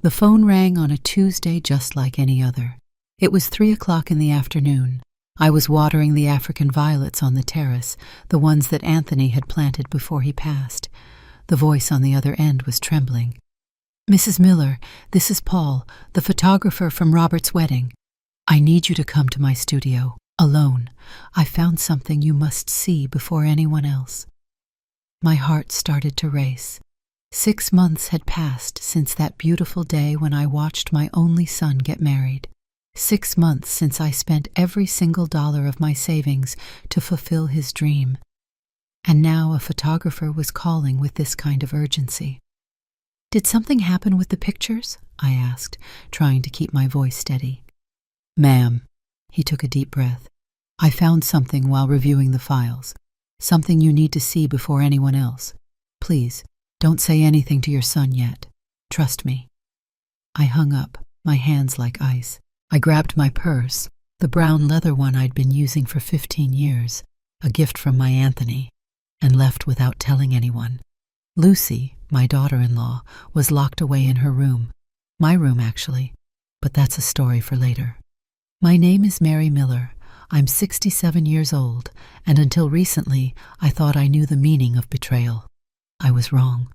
The phone rang on a Tuesday just like any other. It was 3 o'clock in the afternoon. I was watering the African violets on the terrace, the ones that Anthony had planted before he passed. The voice on the other end was trembling. "Mrs. Miller, this is Paul, the photographer from Robert's wedding. I need you to come to my studio, alone. I found something you must see before anyone else." My heart started to race. 6 months had passed since that beautiful day when I watched my only son get married. 6 months since I spent every single dollar of my savings to fulfill his dream. And now a photographer was calling with this kind of urgency. "Did something happen with the pictures?" I asked, trying to keep my voice steady. "Ma'am," he took a deep breath, "I found something while reviewing the files. Something you need to see before anyone else. Please, don't say anything to your son yet. Trust me." I hung up, my hands like ice. I grabbed my purse, the brown leather one I'd been using for 15 years, a gift from my Anthony, and left without telling anyone. Lucy, my daughter-in-law, was locked away in her room. My room, actually, but that's a story for later. My name is Mary Miller. I'm 67 years old, and until recently, I thought I knew the meaning of betrayal. I was wrong.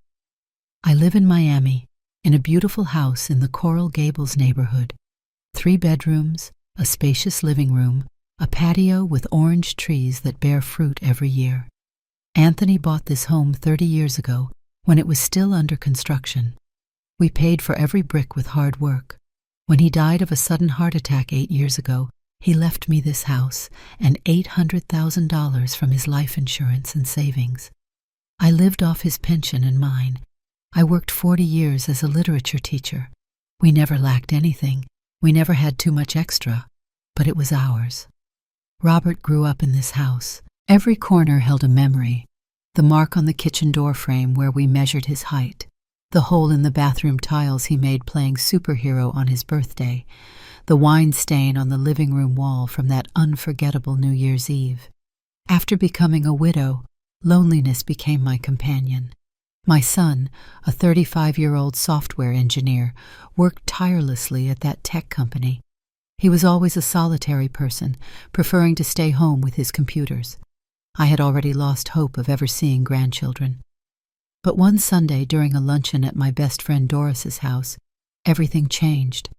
I live in Miami, in a beautiful house in the Coral Gables neighborhood. 3 bedrooms, a spacious living room, a patio with orange trees that bear fruit every year. Anthony bought this home 30 years ago, when it was still under construction. We paid for every brick with hard work. When he died of a sudden heart attack 8 years ago, he left me this house and $800,000 from his life insurance and savings. I lived off his pension and mine. I worked 40 years as a literature teacher. We never lacked anything. We never had too much extra, but it was ours. Robert grew up in this house. Every corner held a memory. The mark on the kitchen door frame where we measured his height. The hole in the bathroom tiles he made playing superhero on his birthday. The wine stain on the living room wall from that unforgettable New Year's Eve. After becoming a widow, loneliness became my companion. My son, a 35-year-old software engineer, worked tirelessly at that tech company. He was always a solitary person, preferring to stay home with his computers. I had already lost hope of ever seeing grandchildren. But one Sunday during a luncheon at my best friend Doris's house, everything changed.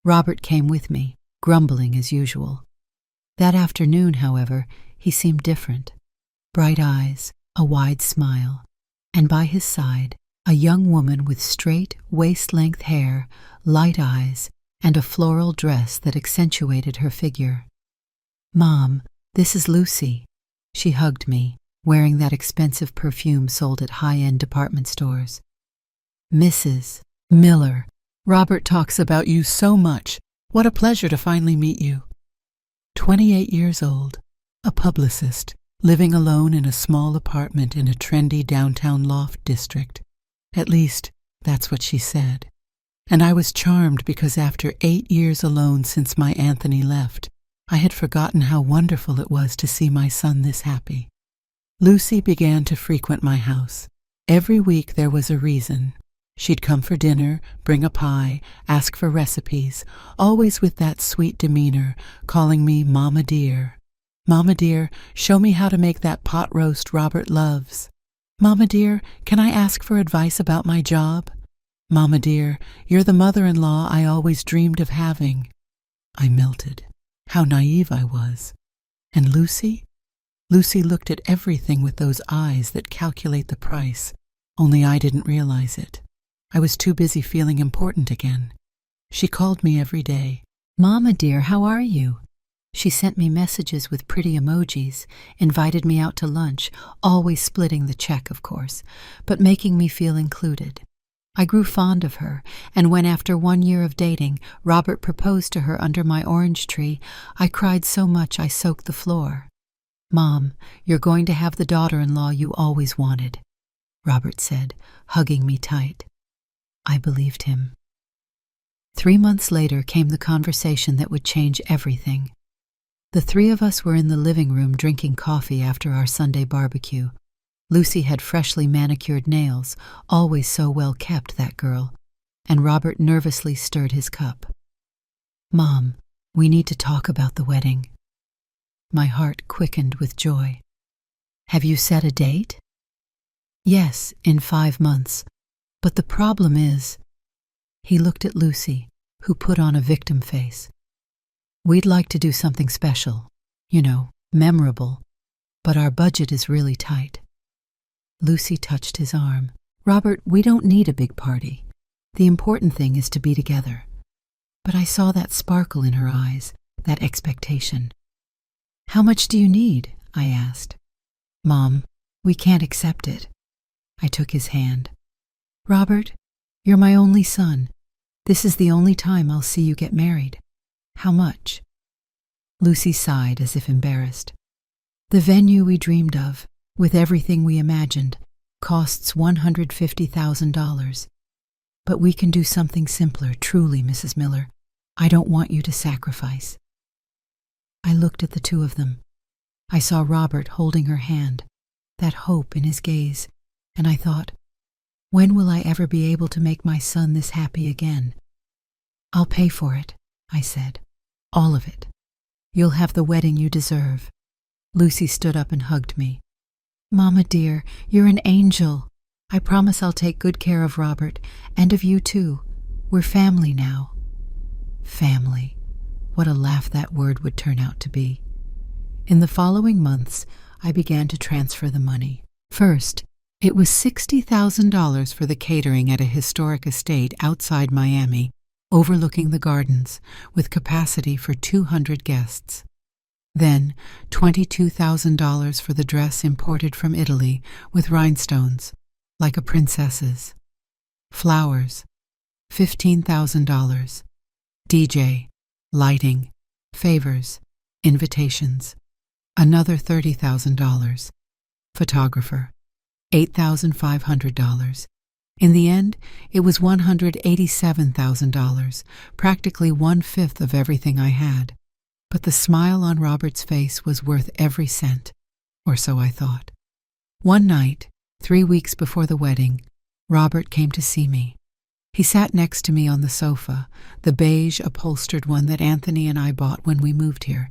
Robert came with me, grumbling as usual. That afternoon, however, he seemed different. Bright eyes, a wide smile, and by his side, a young woman with straight, waist-length hair, light eyes, and a floral dress that accentuated her figure. "Mom, this is Lucy." She hugged me, wearing that expensive perfume sold at high-end department stores. "Mrs. Miller, Robert talks about you so much. What a pleasure to finally meet you." 28 years old, a publicist, living alone in a small apartment in a trendy downtown loft district. At least, that's what she said. And I was charmed because after 8 years alone since my Anthony left, I had forgotten how wonderful it was to see my son this happy. Lucy began to frequent my house. Every week there was a reason. She'd come for dinner, bring a pie, ask for recipes, always with that sweet demeanor, calling me Mama Dear. "Mama Dear, show me how to make that pot roast Robert loves." "Mama Dear, can I ask for advice about my job?" "Mama Dear, you're the mother-in-law I always dreamed of having." I melted. How naive I was. And Lucy? Lucy looked at everything with those eyes that calculate the price, only I didn't realize it. I was too busy feeling important again. She called me every day. "Mama dear, how are you?" She sent me messages with pretty emojis, invited me out to lunch, always splitting the check, of course, but making me feel included. I grew fond of her, and when after 1 year of dating, Robert proposed to her under my orange tree, I cried so much I soaked the floor. "Mom, you're going to have the daughter-in-law you always wanted," Robert said, hugging me tight. I believed him. 3 months later came the conversation that would change everything. The 3 of us were in the living room drinking coffee after our Sunday barbecue. Lucy had freshly manicured nails, always so well kept, that girl. and Robert nervously stirred his cup. "Mom, we need to talk about the wedding." My heart quickened with joy. "Have you set a date?" "Yes, in 5 months. But the problem is—" He looked at Lucy, who put on a victim face. "We'd like to do something special, memorable, but our budget is really tight." Lucy touched his arm. "Robert, we don't need a big party. The important thing is to be together." But I saw that sparkle in her eyes, that expectation. "How much do you need?" I asked. "Mom, we can't accept it." I took his hand. "Robert, you're my only son. This is the only time I'll see you get married. How much?" Lucy sighed as if embarrassed. "The venue we dreamed of, with everything we imagined, costs $150,000. But we can do something simpler, truly, Mrs. Miller. I don't want you to sacrifice." I looked at the two of them. I saw Robert holding her hand, that hope in his gaze, and I thought, when will I ever be able to make my son this happy again? "I'll pay for it," I said. "All of it. You'll have the wedding you deserve." Lucy stood up and hugged me. "Mama dear, you're an angel. I promise I'll take good care of Robert, and of you too. We're family now." Family. What a laugh that word would turn out to be. In the following months, I began to transfer the money. First, it was $60,000 for the catering at a historic estate outside Miami, overlooking the gardens, with capacity for 200 guests. Then, $22,000 for the dress imported from Italy with rhinestones, like a princess's. Flowers, $15,000. DJ, lighting, favors, invitations. Another $30,000. Photographer, $8,500. In the end, it was $187,000, practically 1/5 of everything I had. But the smile on Robert's face was worth every cent, or so I thought. One night, 3 weeks before the wedding, Robert came to see me. He sat next to me on the sofa, the beige upholstered one that Anthony and I bought when we moved here.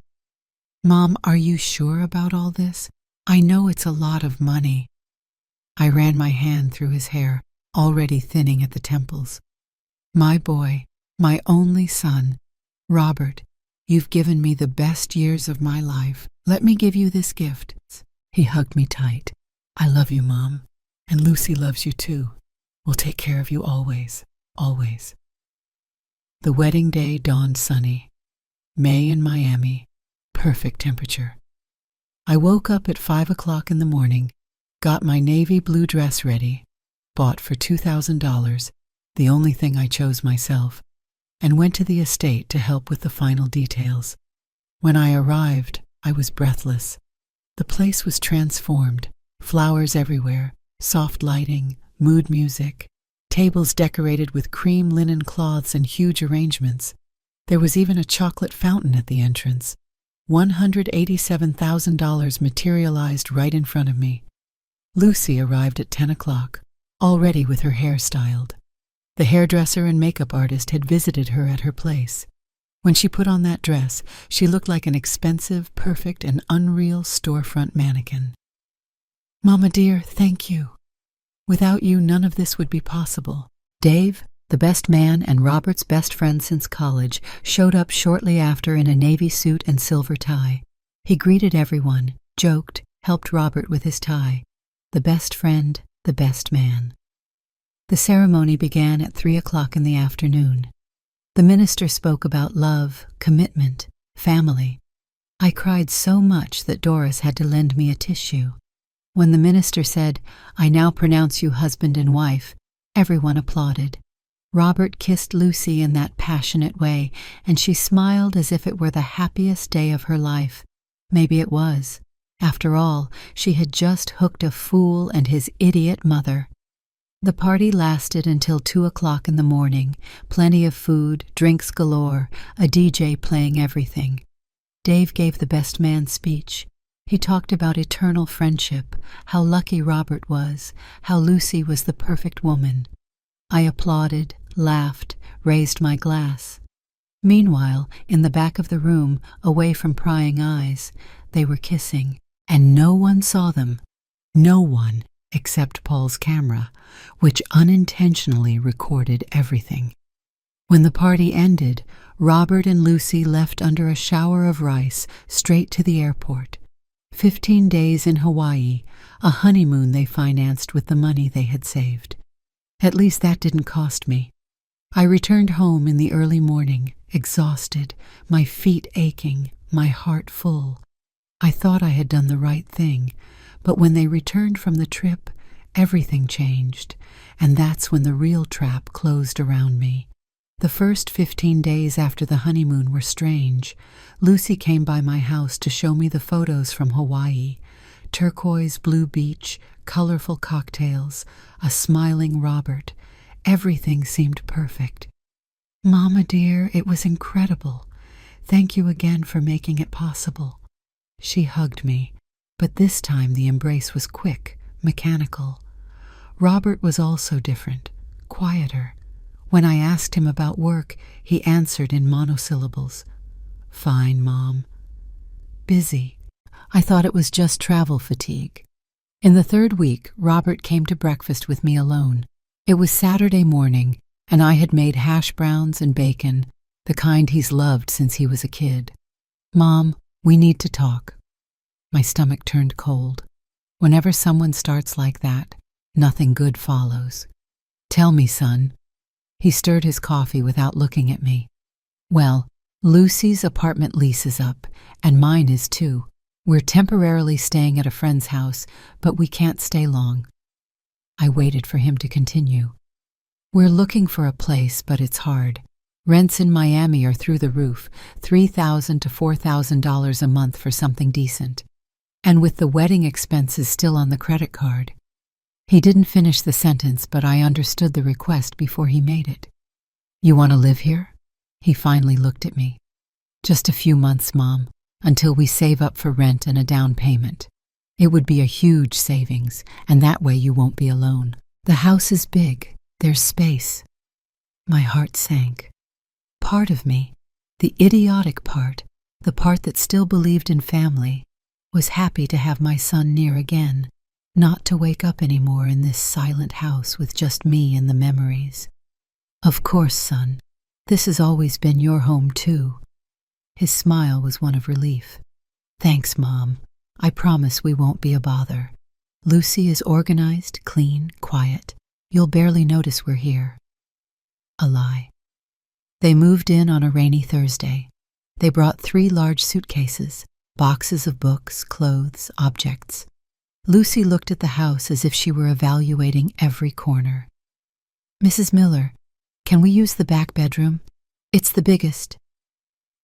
"Mom, are you sure about all this? I know it's a lot of money." I ran my hand through his hair, already thinning at the temples. "My boy, my only son, Robert, you've given me the best years of my life. Let me give you this gift." He hugged me tight. "I love you, Mom, and Lucy loves you too. We'll take care of you always, always." The wedding day dawned sunny. May in Miami, perfect temperature. I woke up at 5 o'clock in the morning, got my navy blue dress ready, bought for $2,000, the only thing I chose myself, and went to the estate to help with the final details. When I arrived, I was breathless. The place was transformed, flowers everywhere, soft lighting, mood music, tables decorated with cream linen cloths and huge arrangements. There was even a chocolate fountain at the entrance. $187,000 materialized right in front of me. Lucy arrived at 10 o'clock, already with her hair styled. The hairdresser and makeup artist had visited her at her place. When she put on that dress, she looked like an expensive, perfect, and unreal storefront mannequin. "Mama dear, thank you. Without you, none of this would be possible." Dave, the best man and Robert's best friend since college, showed up shortly after in a navy suit and silver tie. He greeted everyone, joked, helped Robert with his tie. The best friend, the best man. The ceremony began at 3 o'clock in the afternoon. The minister spoke about love, commitment, family. I cried so much that Doris had to lend me a tissue. When the minister said, "I now pronounce you husband and wife," everyone applauded. Robert kissed Lucy in that passionate way, and she smiled as if it were the happiest day of her life. Maybe it was. After all, she had just hooked a fool and his idiot mother. The party lasted until 2 o'clock in the morning, plenty of food, drinks galore, a DJ playing everything. Dave gave the best man speech. He talked about eternal friendship, how lucky Robert was, how Lucy was the perfect woman. I applauded, laughed, raised my glass. Meanwhile, in the back of the room, away from prying eyes, they were kissing, and no one saw them. No one except Paul's camera, which unintentionally recorded everything. When the party ended, Robert and Lucy left under a shower of rice straight to the airport. 15 days in Hawaii, a honeymoon they financed with the money they had saved. At least that didn't cost me. I returned home in the early morning, exhausted, my feet aching, my heart full. I thought I had done the right thing, but when they returned from the trip, everything changed, and that's when the real trap closed around me. The first 15 days after the honeymoon were strange. Lucy came by my house to show me the photos from Hawaii. Turquoise blue beach, colorful cocktails, a smiling Robert. Everything seemed perfect. "Mama dear, it was incredible. Thank you again for making it possible." She hugged me, but this time the embrace was quick, mechanical. Robert was also different, quieter. When I asked him about work, he answered in monosyllables. "Fine, Mom." "Busy." I thought it was just travel fatigue. In the third week, Robert came to breakfast with me alone. It was Saturday morning, and I had made hash browns and bacon, the kind he's loved since he was a kid. "Mom, we need to talk." My stomach turned cold. Whenever someone starts like that, nothing good follows. "Tell me, son." He stirred his coffee without looking at me. "Well, Lucy's apartment lease is up, and mine is too. We're temporarily staying at a friend's house, but we can't stay long." I waited for him to continue. "We're looking for a place, but it's hard. Rents in Miami are through the roof, $3,000 to $4,000 a month for something decent. And with the wedding expenses still on the credit card." He didn't finish the sentence, but I understood the request before he made it. "You want to live here?" He finally looked at me. "Just a few months, Mom, until we save up for rent and a down payment. It would be a huge savings, and that way you won't be alone. The house is big. There's space." My heart sank. Part of me, the idiotic part, the part that still believed in family, was happy to have my son near again, not to wake up anymore in this silent house with just me and the memories. "Of course, son. This has always been your home, too." His smile was one of relief. "Thanks, Mom. I promise we won't be a bother. Lucy is organized, clean, quiet. You'll barely notice we're here." A lie. They moved in on a rainy Thursday. They brought 3 large suitcases, boxes of books, clothes, objects. Lucy looked at the house as if she were evaluating every corner. "Mrs. Miller, can we use the back bedroom? It's the biggest."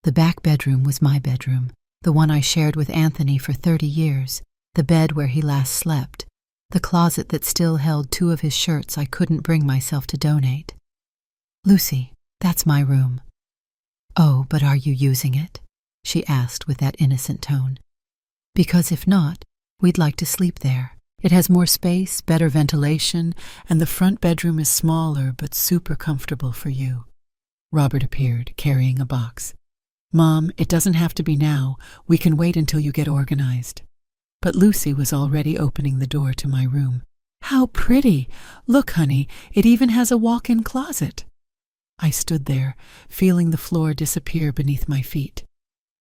The back bedroom was my bedroom, the one I shared with Anthony for 30 years, the bed where he last slept, the closet that still held 2 of his shirts I couldn't bring myself to donate. "Lucy, that's my room." "Oh, but are you using it?" she asked with that innocent tone. "Because if not, we'd like to sleep there. It has more space, better ventilation, and the front bedroom is smaller but super comfortable for you." Robert appeared, carrying a box. "Mom, it doesn't have to be now. We can wait until you get organized." But Lucy was already opening the door to my room. "How pretty! Look, honey, it even has a walk-in closet." I stood there, feeling the floor disappear beneath my feet.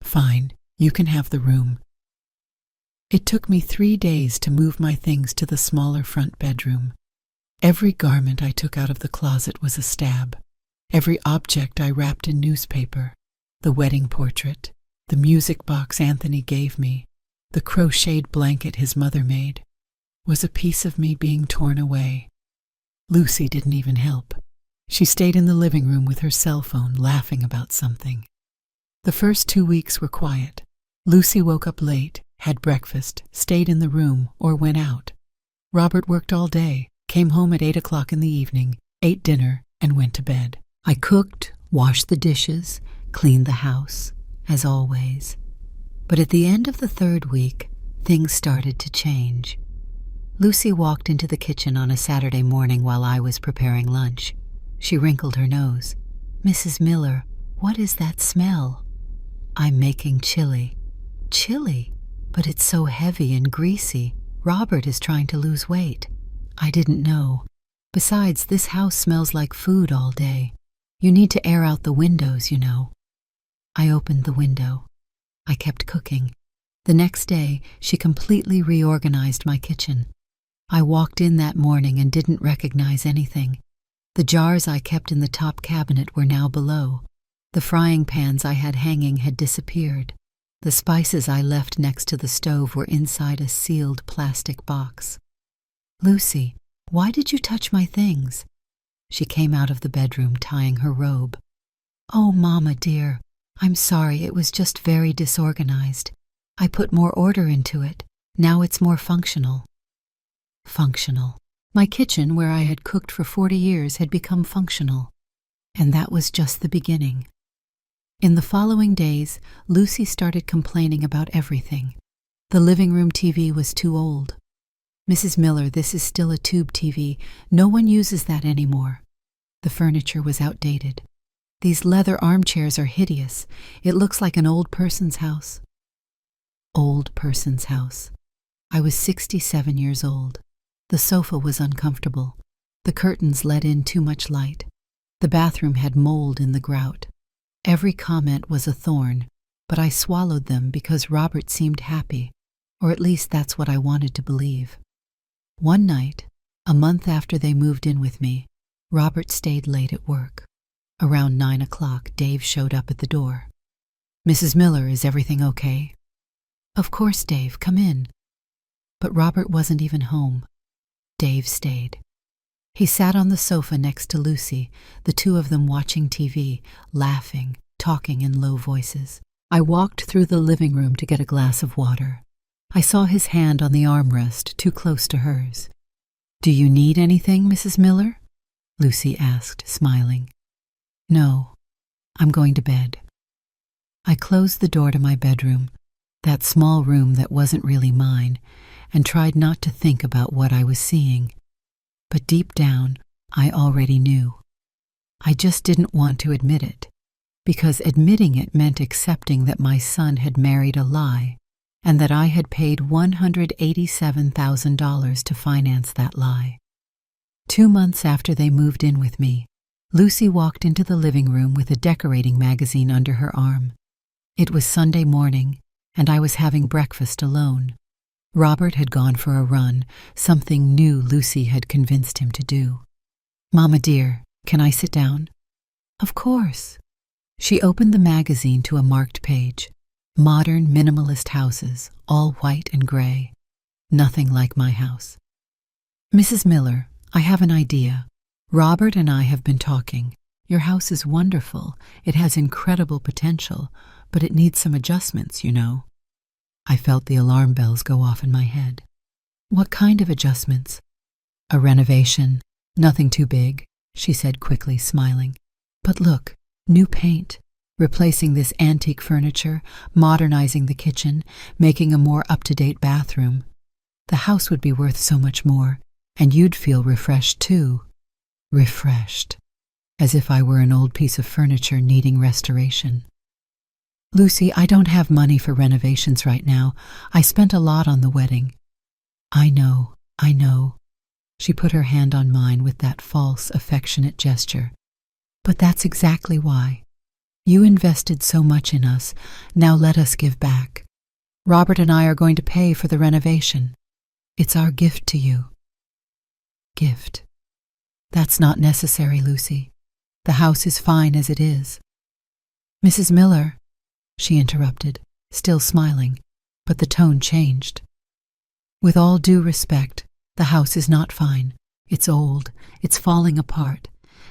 "Fine, you can have the room." It took me 3 days to move my things to the smaller front bedroom. Every garment I took out of the closet was a stab. Every object I wrapped in newspaper. The wedding portrait, the music box Anthony gave me, the crocheted blanket his mother made, was a piece of me being torn away. Lucy didn't even help. She stayed in the living room with her cell phone, laughing about something. The first 2 weeks were quiet. Lucy woke up late, had breakfast, stayed in the room, or went out. Robert worked all day, came home at 8 o'clock in the evening, ate dinner, and went to bed. I cooked, washed the dishes, cleaned the house, as always. But at the end of the 3rd week, things started to change. Lucy walked into the kitchen on a Saturday morning while I was preparing lunch. She wrinkled her nose. "Mrs. Miller, what is that smell?" "I'm making chili." "Chili? But it's so heavy and greasy. Robert is trying to lose weight." "I didn't know. Besides, this house smells like food all day. You need to air out the windows, you know." I opened the window. I kept cooking. The next day, she completely reorganized my kitchen. I walked in that morning and didn't recognize anything. The jars I kept in the top cabinet were now below. The frying pans I had hanging had disappeared. The spices I left next to the stove were inside a sealed plastic box. "Lucy, why did you touch my things?" She came out of the bedroom tying her robe. "Oh, Mama dear, I'm sorry, it was just very disorganized. I put more order into it. Now it's more functional." Functional. My kitchen, where I had cooked for 40 years, had become functional. And that was just the beginning. In the following days, Lucy started complaining about everything. The living room TV was too old. "Mrs. Miller, this is still a tube TV. No one uses that anymore." The furniture was outdated. "These leather armchairs are hideous. It looks like an old person's house." Old person's house. I was 67 years old. The sofa was uncomfortable. The curtains let in too much light. The bathroom had mold in the grout. Every comment was a thorn, but I swallowed them because Robert seemed happy, or at least that's what I wanted to believe. One night, a month after they moved in with me, Robert stayed late at work. Around 9 o'clock, Dave showed up at the door. "Mrs. Miller, is everything okay?" "Of course, Dave, come in." But Robert wasn't even home. Dave stayed. He sat on the sofa next to Lucy, the two of them watching TV, laughing, talking in low voices. I walked through the living room to get a glass of water. I saw his hand on the armrest, too close to hers. "Do you need anything, Mrs. Miller?" Lucy asked, smiling. "No, I'm going to bed." I closed the door to my bedroom, that small room that wasn't really mine, and tried not to think about what I was seeing. But deep down, I already knew. I just didn't want to admit it, because admitting it meant accepting that my son had married a lie, and that I had paid $187,000 to finance that lie. 2 months after they moved in with me, Lucy walked into the living room with a decorating magazine under her arm. It was Sunday morning, and I was having breakfast alone. Robert had gone for a run, something new Lucy had convinced him to do. "Mama dear, can I sit down?" "Of course." She opened the magazine to a marked page. Modern minimalist houses, all white and gray. Nothing like my house. "Mrs. Miller, I have an idea. Robert and I have been talking. Your house is wonderful. It has incredible potential, but it needs some adjustments, you know." I felt the alarm bells go off in my head. "What kind of adjustments?" "A renovation. Nothing too big," she said quickly, smiling. "But look, new paint, replacing this antique furniture, modernizing the kitchen, making a more up-to-date bathroom. The house would be worth so much more, and you'd feel refreshed too." Refreshed. As if I were an old piece of furniture needing restoration. "Lucy, I don't have money for renovations right now. I spent a lot on the wedding." I know. She put her hand on mine with that false, affectionate gesture. "But that's exactly why. You invested so much in us. Now let us give back. Robert and I are going to pay for the renovation. It's our gift to you." Gift. That's not necessary, Lucy. The house is fine as it is. "Mrs. Miller," she interrupted, still smiling, but the tone changed. "With all due respect, the house is not fine. It's old. It's falling apart.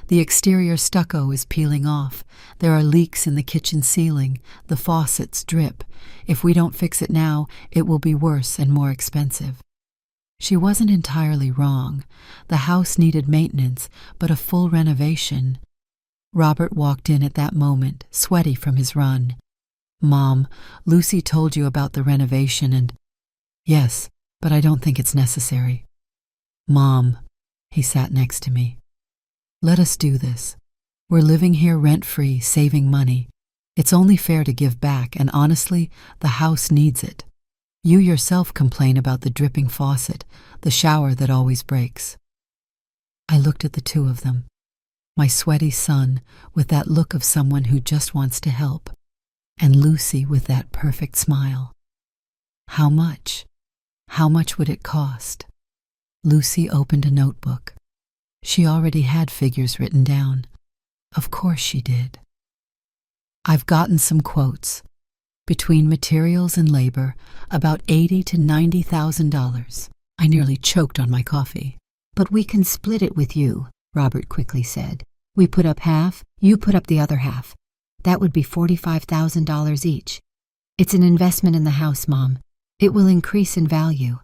The exterior stucco is peeling off. There are leaks in the kitchen ceiling. The faucets drip. If we don't fix it now, it will be worse and more expensive." She wasn't entirely wrong. The house needed maintenance, but a full renovation. Robert walked in at that moment, sweaty from his run. "Mom, Lucy told you about the renovation and—" "Yes, but I don't think it's necessary." "Mom," he sat next to me. Let us do this. We're living here rent-free, saving money. It's only fair to give back, and honestly, the house needs it. You yourself complain about the dripping faucet, the shower that always breaks. I looked at the two of them, my sweaty son with that look of someone who just wants to help, and Lucy with that perfect smile. How much? How much would it cost? Lucy opened a notebook. She already had figures written down. Of course she did. I've gotten some quotes. Between materials and labor, about $80,000 to $90,000. I nearly choked on my coffee. But we can split it with you, Robert quickly said. We put up half, you put up the other half. That would be $45,000 each. It's an investment in the house, Mom. It will increase in value.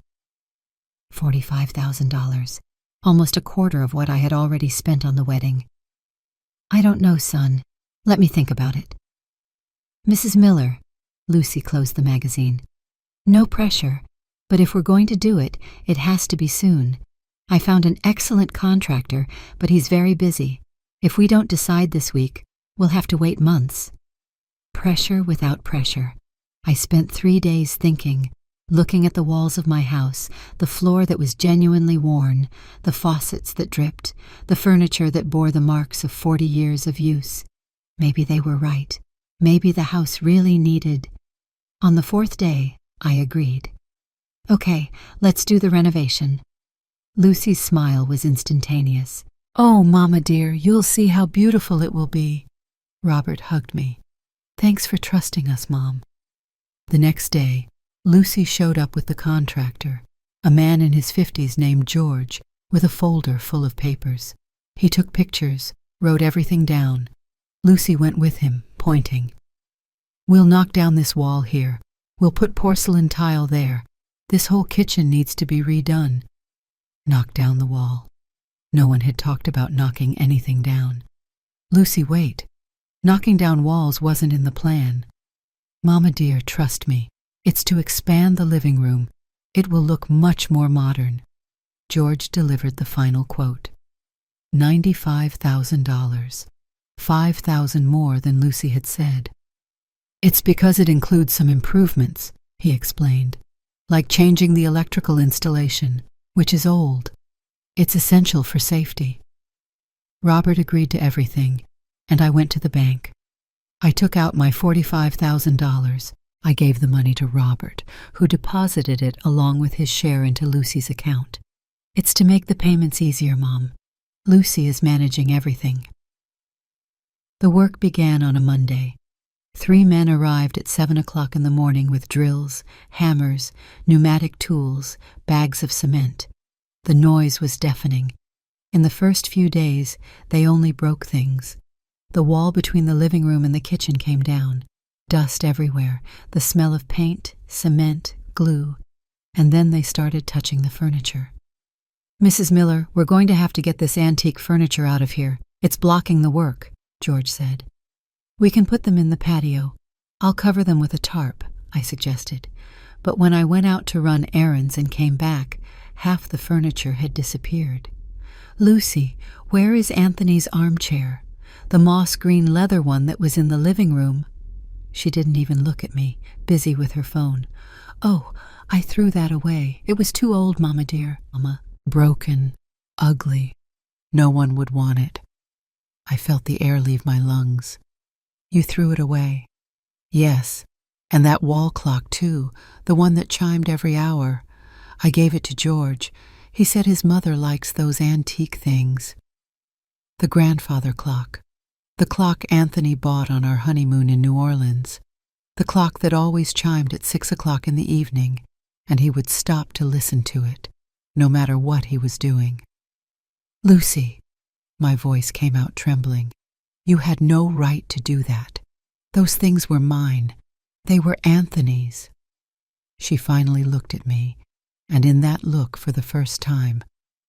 $45,000, almost a quarter of what I had already spent on the wedding. I don't know, son. Let me think about it. Mrs. Miller, Lucy closed the magazine. No pressure, but if we're going to do it, it has to be soon. I found an excellent contractor, but he's very busy. If we don't decide this week, we'll have to wait months. Pressure without pressure. I spent 3 days thinking, looking at the walls of my house, the floor that was genuinely worn, the faucets that dripped, the furniture that bore the marks of 40 years of use. Maybe they were right. Maybe the house really needed. On the 4th day, I agreed. Okay, let's do the renovation. Lucy's smile was instantaneous. Oh, Mama dear, you'll see how beautiful it will be. Robert hugged me. Thanks for trusting us, Mom. The next day, Lucy showed up with the contractor, a man in his 50s named George, with a folder full of papers. He took pictures, wrote everything down. Lucy went with him, pointing. We'll knock down this wall here. We'll put porcelain tile there. This whole kitchen needs to be redone. Knock down the wall. No one had talked about knocking anything down. Lucy, wait. Knocking down walls wasn't in the plan. Mama dear, trust me. It's to expand the living room. It will look much more modern. George delivered the final quote. $95,000. $5,000 more than Lucy had said. It's because it includes some improvements, he explained, like changing the electrical installation, which is old. It's essential for safety. Robert agreed to everything, and I went to the bank. I took out my $45,000. I gave the money to Robert, who deposited it along with his share into Lucy's account. It's to make the payments easier, Mom. Lucy is managing everything. The work began on a Monday. 3 men arrived at 7 o'clock in the morning with drills, hammers, pneumatic tools, bags of cement. The noise was deafening. In the first few days, they only broke things. The wall between the living room and the kitchen came down. Dust everywhere, the smell of paint, cement, glue. And then they started touching the furniture. Mrs. Miller, we're going to have to get this antique furniture out of here. It's blocking the work, George said. We can put them in the patio. I'll cover them with a tarp, I suggested. But when I went out to run errands and came back, half the furniture had disappeared. Lucy, where is Anthony's armchair? The moss-green leather one that was in the living room. She didn't even look at me, busy with her phone. Oh, I threw that away. It was too old, Mama dear. Mama, broken, ugly. No one would want it. I felt the air leave my lungs. You threw it away. Yes, and that wall clock too, the one that chimed every hour. I gave it to George. He said his mother likes those antique things. The grandfather clock. The clock Anthony bought on our honeymoon in New Orleans. The clock that always chimed at 6 o'clock in the evening, and he would stop to listen to it, no matter what he was doing. Lucy, my voice came out trembling. You had no right to do that. Those things were mine. They were Anthony's. She finally looked at me, and in that look, for the first time,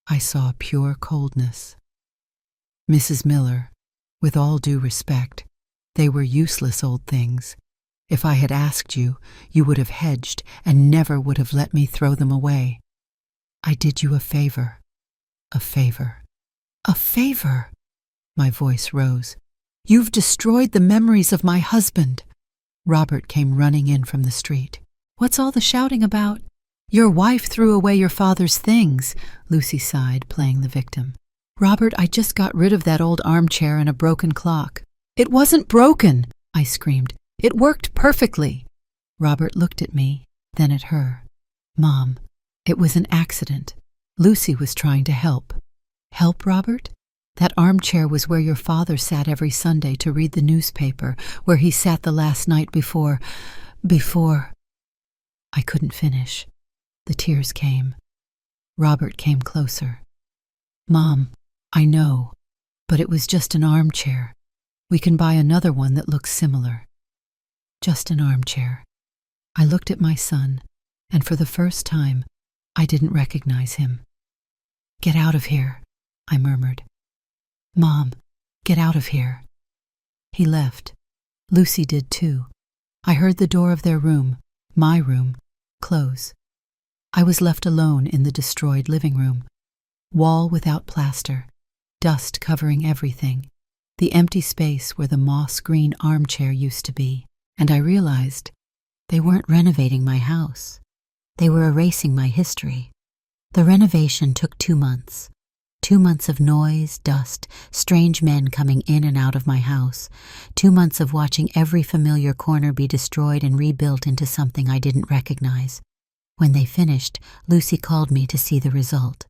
I saw pure coldness. Mrs. Miller, with all due respect, they were useless old things. If I had asked you, you would have hedged and never would have let me throw them away. I did you a favor. A favor. A favor! My voice rose. "You've destroyed the memories of my husband." Robert came running in from the street. "What's all the shouting about?" "Your wife threw away your father's things," Lucy sighed, playing the victim. "Robert, I just got rid of that old armchair and a broken clock." "It wasn't broken," I screamed. "It worked perfectly." Robert looked at me, then at her. "Mom, it was an accident. Lucy was trying to help." "Help, Robert? That armchair was where your father sat every Sunday to read the newspaper, where he sat the last night before... I couldn't finish. The tears came. Robert came closer. "Mom, I know, but it was just an armchair. We can buy another one that looks similar." Just an armchair. I looked at my son, and for the first time, I didn't recognize him. "Get out of here," I murmured. "Mom, get out of here." He left. Lucy did too. I heard the door of their room, my room, close. I was left alone in the destroyed living room. Wall without plaster, dust covering everything, the empty space where the moss-green armchair used to be, and I realized they weren't renovating my house. They were erasing my history. The renovation took 2 months. 2 months of noise, dust, strange men coming in and out of my house. 2 months of watching every familiar corner be destroyed and rebuilt into something I didn't recognize. When they finished, Lucy called me to see the result.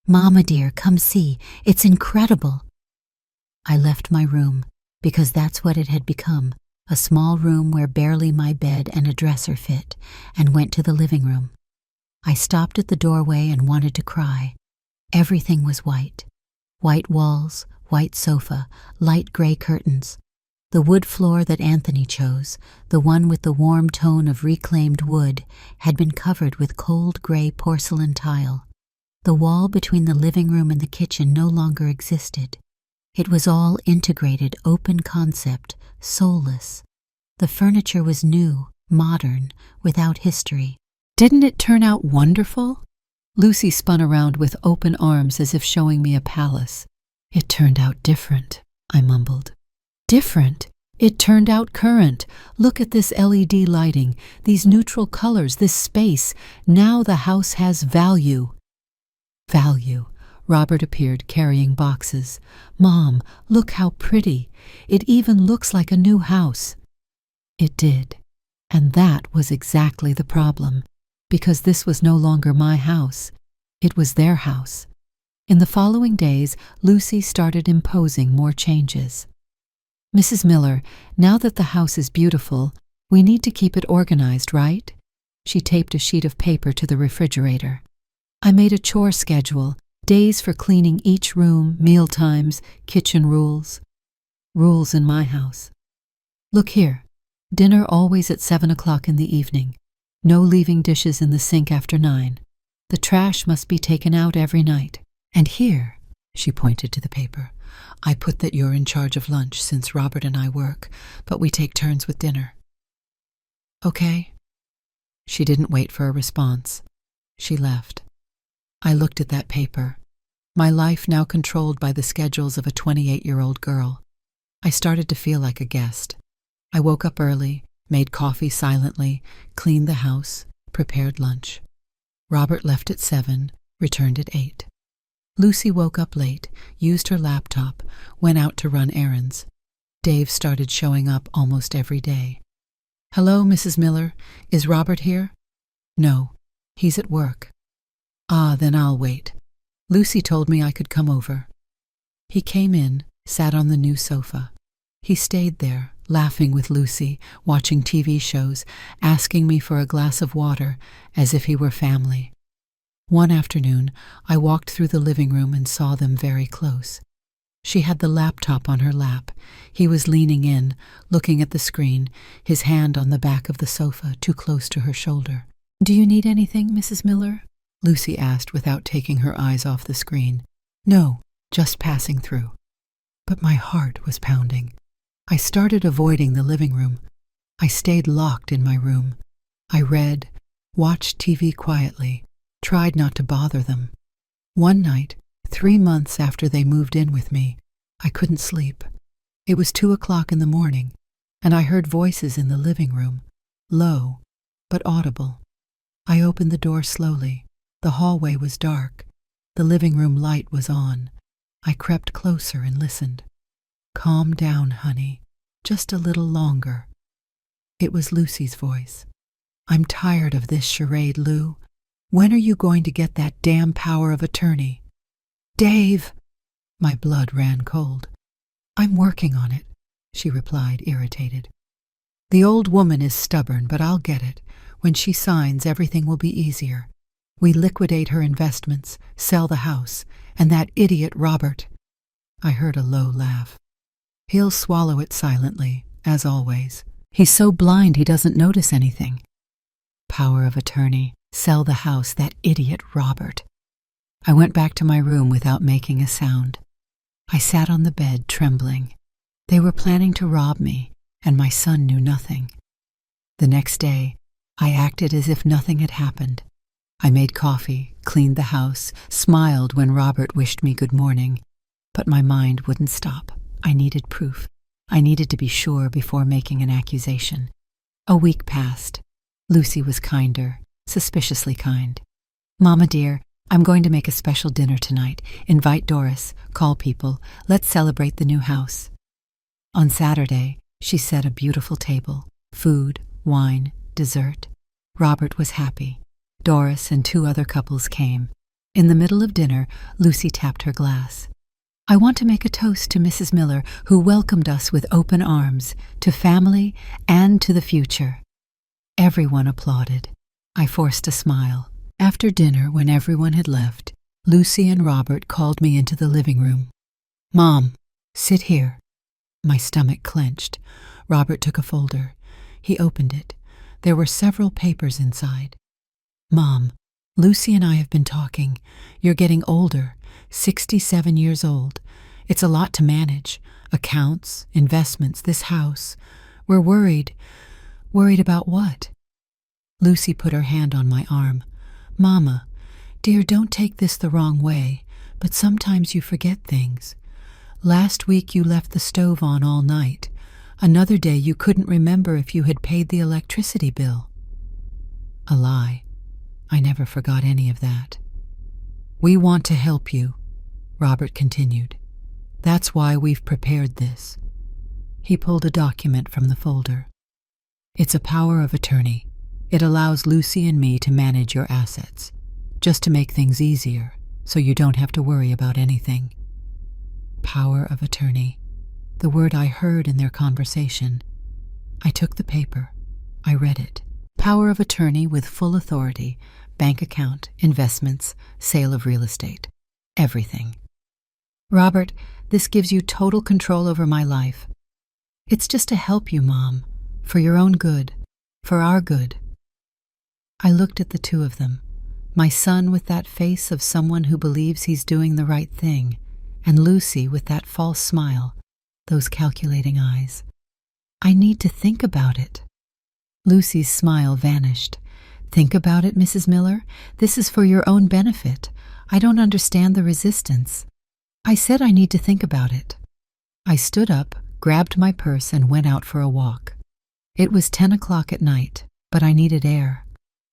"Mama dear, come see. It's incredible." I left my room, because that's what it had become, a small room where barely my bed and a dresser fit, and went to the living room. I stopped at the doorway and wanted to cry. Everything was white. White walls, white sofa, light gray curtains. The wood floor that Anthony chose, the one with the warm tone of reclaimed wood, had been covered with cold gray porcelain tile. The wall between the living room and the kitchen no longer existed. It was all integrated, open concept, soulless. The furniture was new, modern, without history. "Didn't it turn out wonderful?" Lucy spun around with open arms as if showing me a palace. "It turned out different," I mumbled. "Different? It turned out current. Look at this LED lighting, these neutral colors, this space. Now the house has value." Value. Robert appeared carrying boxes. "Mom, look how pretty. It even looks like a new house." It did. And that was exactly the problem, because this was no longer my house. It was their house. In the following days, Lucy started imposing more changes. "Mrs. Miller, now that the house is beautiful, we need to keep it organized, right?" She taped a sheet of paper to the refrigerator. "I made a chore schedule, days for cleaning each room, meal times, kitchen rules. Rules in my house. Look here, dinner always at 7 o'clock in the evening. No leaving dishes in the sink after 9. The trash must be taken out every night. And here," she pointed to the paper, "I put that you're in charge of lunch since Robert and I work, but we take turns with dinner. Okay?" She didn't wait for a response. She left. I looked at that paper, my life now controlled by the schedules of a 28-year-old girl. I started to feel like a guest. I woke up early, made coffee silently, cleaned the house, prepared lunch. Robert left at 7, returned at 8. Lucy woke up late, used her laptop, went out to run errands. Dave started showing up almost every day. "Hello, Mrs. Miller. Is Robert here?" "No, he's at work." "Ah, then I'll wait. Lucy told me I could come over." He came in, sat on the new sofa. He stayed there, laughing with Lucy, watching TV shows, asking me for a glass of water, as if he were family. One afternoon, I walked through the living room and saw them very close. She had the laptop on her lap. He was leaning in, looking at the screen, his hand on the back of the sofa, too close to her shoulder. "Do you need anything, Mrs. Miller?" Lucy asked without taking her eyes off the screen. "No, just passing through." But my heart was pounding. I started avoiding the living room. I stayed locked in my room. I read, watched TV quietly, tried not to bother them. One night, 3 months after they moved in with me, I couldn't sleep. It was 2 o'clock in the morning, and I heard voices in the living room, low but audible. I opened the door slowly. The hallway was dark. The living room light was on. I crept closer and listened. "Calm down, honey. Just a little longer." It was Lucy's voice. "I'm tired of this charade, Lou. When are you going to get that damn power of attorney?" "Dave!" My blood ran cold. "I'm working on it," she replied, irritated. "The old woman is stubborn, but I'll get it. When she signs, everything will be easier. We liquidate her investments, sell the house, and that idiot Robert." I heard a low laugh. "He'll swallow it silently, as always. He's so blind he doesn't notice anything." Power of attorney, sell the house, that idiot Robert. I went back to my room without making a sound. I sat on the bed, trembling. They were planning to rob me, and my son knew nothing. The next day, I acted as if nothing had happened. I made coffee, cleaned the house, smiled when Robert wished me good morning. But my mind wouldn't stop. I needed proof. I needed to be sure before making an accusation. A week passed. Lucy was kinder, suspiciously kind. "Mama dear, I'm going to make a special dinner tonight. Invite Doris, call people. Let's celebrate the new house." On Saturday, she set a beautiful table, food, wine, dessert. Robert was happy. Doris and 2 other couples came. In the middle of dinner, Lucy tapped her glass. "I want to make a toast to Mrs. Miller, who welcomed us with open arms, to family and to the future." Everyone applauded. I forced a smile. After dinner, when everyone had left, Lucy and Robert called me into the living room. "Mom, sit here." My stomach clenched. Robert took a folder. He opened it. There were several papers inside. "Mom, Lucy and I have been talking. You're getting older, 67 years old. It's a lot to manage. Accounts, investments, this house. We're worried. Worried about what?" Lucy put her hand on my arm. "Mama, dear, don't take this the wrong way, but sometimes you forget things. Last week you left the stove on all night. Another day you couldn't remember if you had paid the electricity bill." A lie. I never forgot any of that. "We want to help you," Robert continued. "That's why we've prepared this." He pulled a document from the folder. "It's a power of attorney. It allows Lucy and me to manage your assets, just to make things easier, so you don't have to worry about anything." Power of attorney. The word I heard in their conversation. I took the paper. I read it. Power of attorney with full authority, bank account, investments, sale of real estate. Everything. "Robert, this gives you total control over my life. It's just to help you, Mom, for your own good, for our good." I looked at the 2 of them, my son with that face of someone who believes he's doing the right thing, and Lucy with that false smile, those calculating eyes. "I need to think about it." Lucy's smile vanished. "Think about it, Mrs. Miller? This is for your own benefit. I don't understand the resistance." "I said I need to think about it." I stood up, grabbed my purse, and went out for a walk. It was 10 o'clock at night, but I needed air.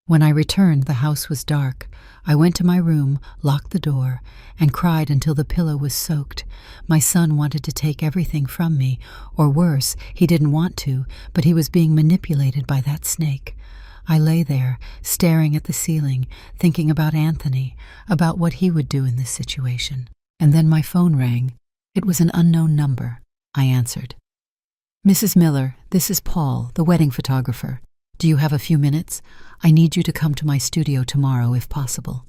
When I returned, the house was dark. I went to my room, locked the door, and cried until the pillow was soaked. My son wanted to take everything from me, or worse, he didn't want to, but he was being manipulated by that snake. I lay there, staring at the ceiling, thinking about Anthony, about what he would do in this situation. And then my phone rang. It was an unknown number. I answered. "Mrs. Miller, this is Paul, the wedding photographer. Do you have a few minutes? I need you to come to my studio tomorrow, if possible.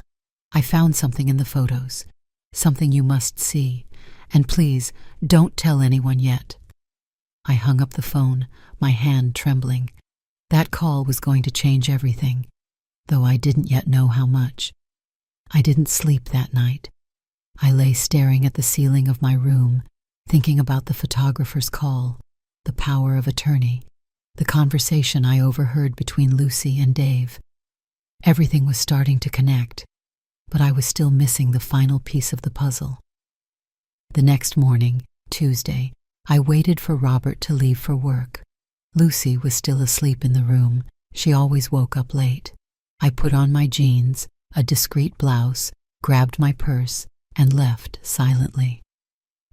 I found something in the photos, something you must see, and please, don't tell anyone yet." I hung up the phone, my hand trembling. That call was going to change everything, though I didn't yet know how much. I didn't sleep that night. I lay staring at the ceiling of my room, thinking about the photographer's call, the power of attorney, the conversation I overheard between Lucy and Dave. Everything was starting to connect, but I was still missing the final piece of the puzzle. The next morning, Tuesday, I waited for Robert to leave for work. Lucy was still asleep in the room. She always woke up late. I put on my jeans, a discreet blouse, grabbed my purse, and left silently.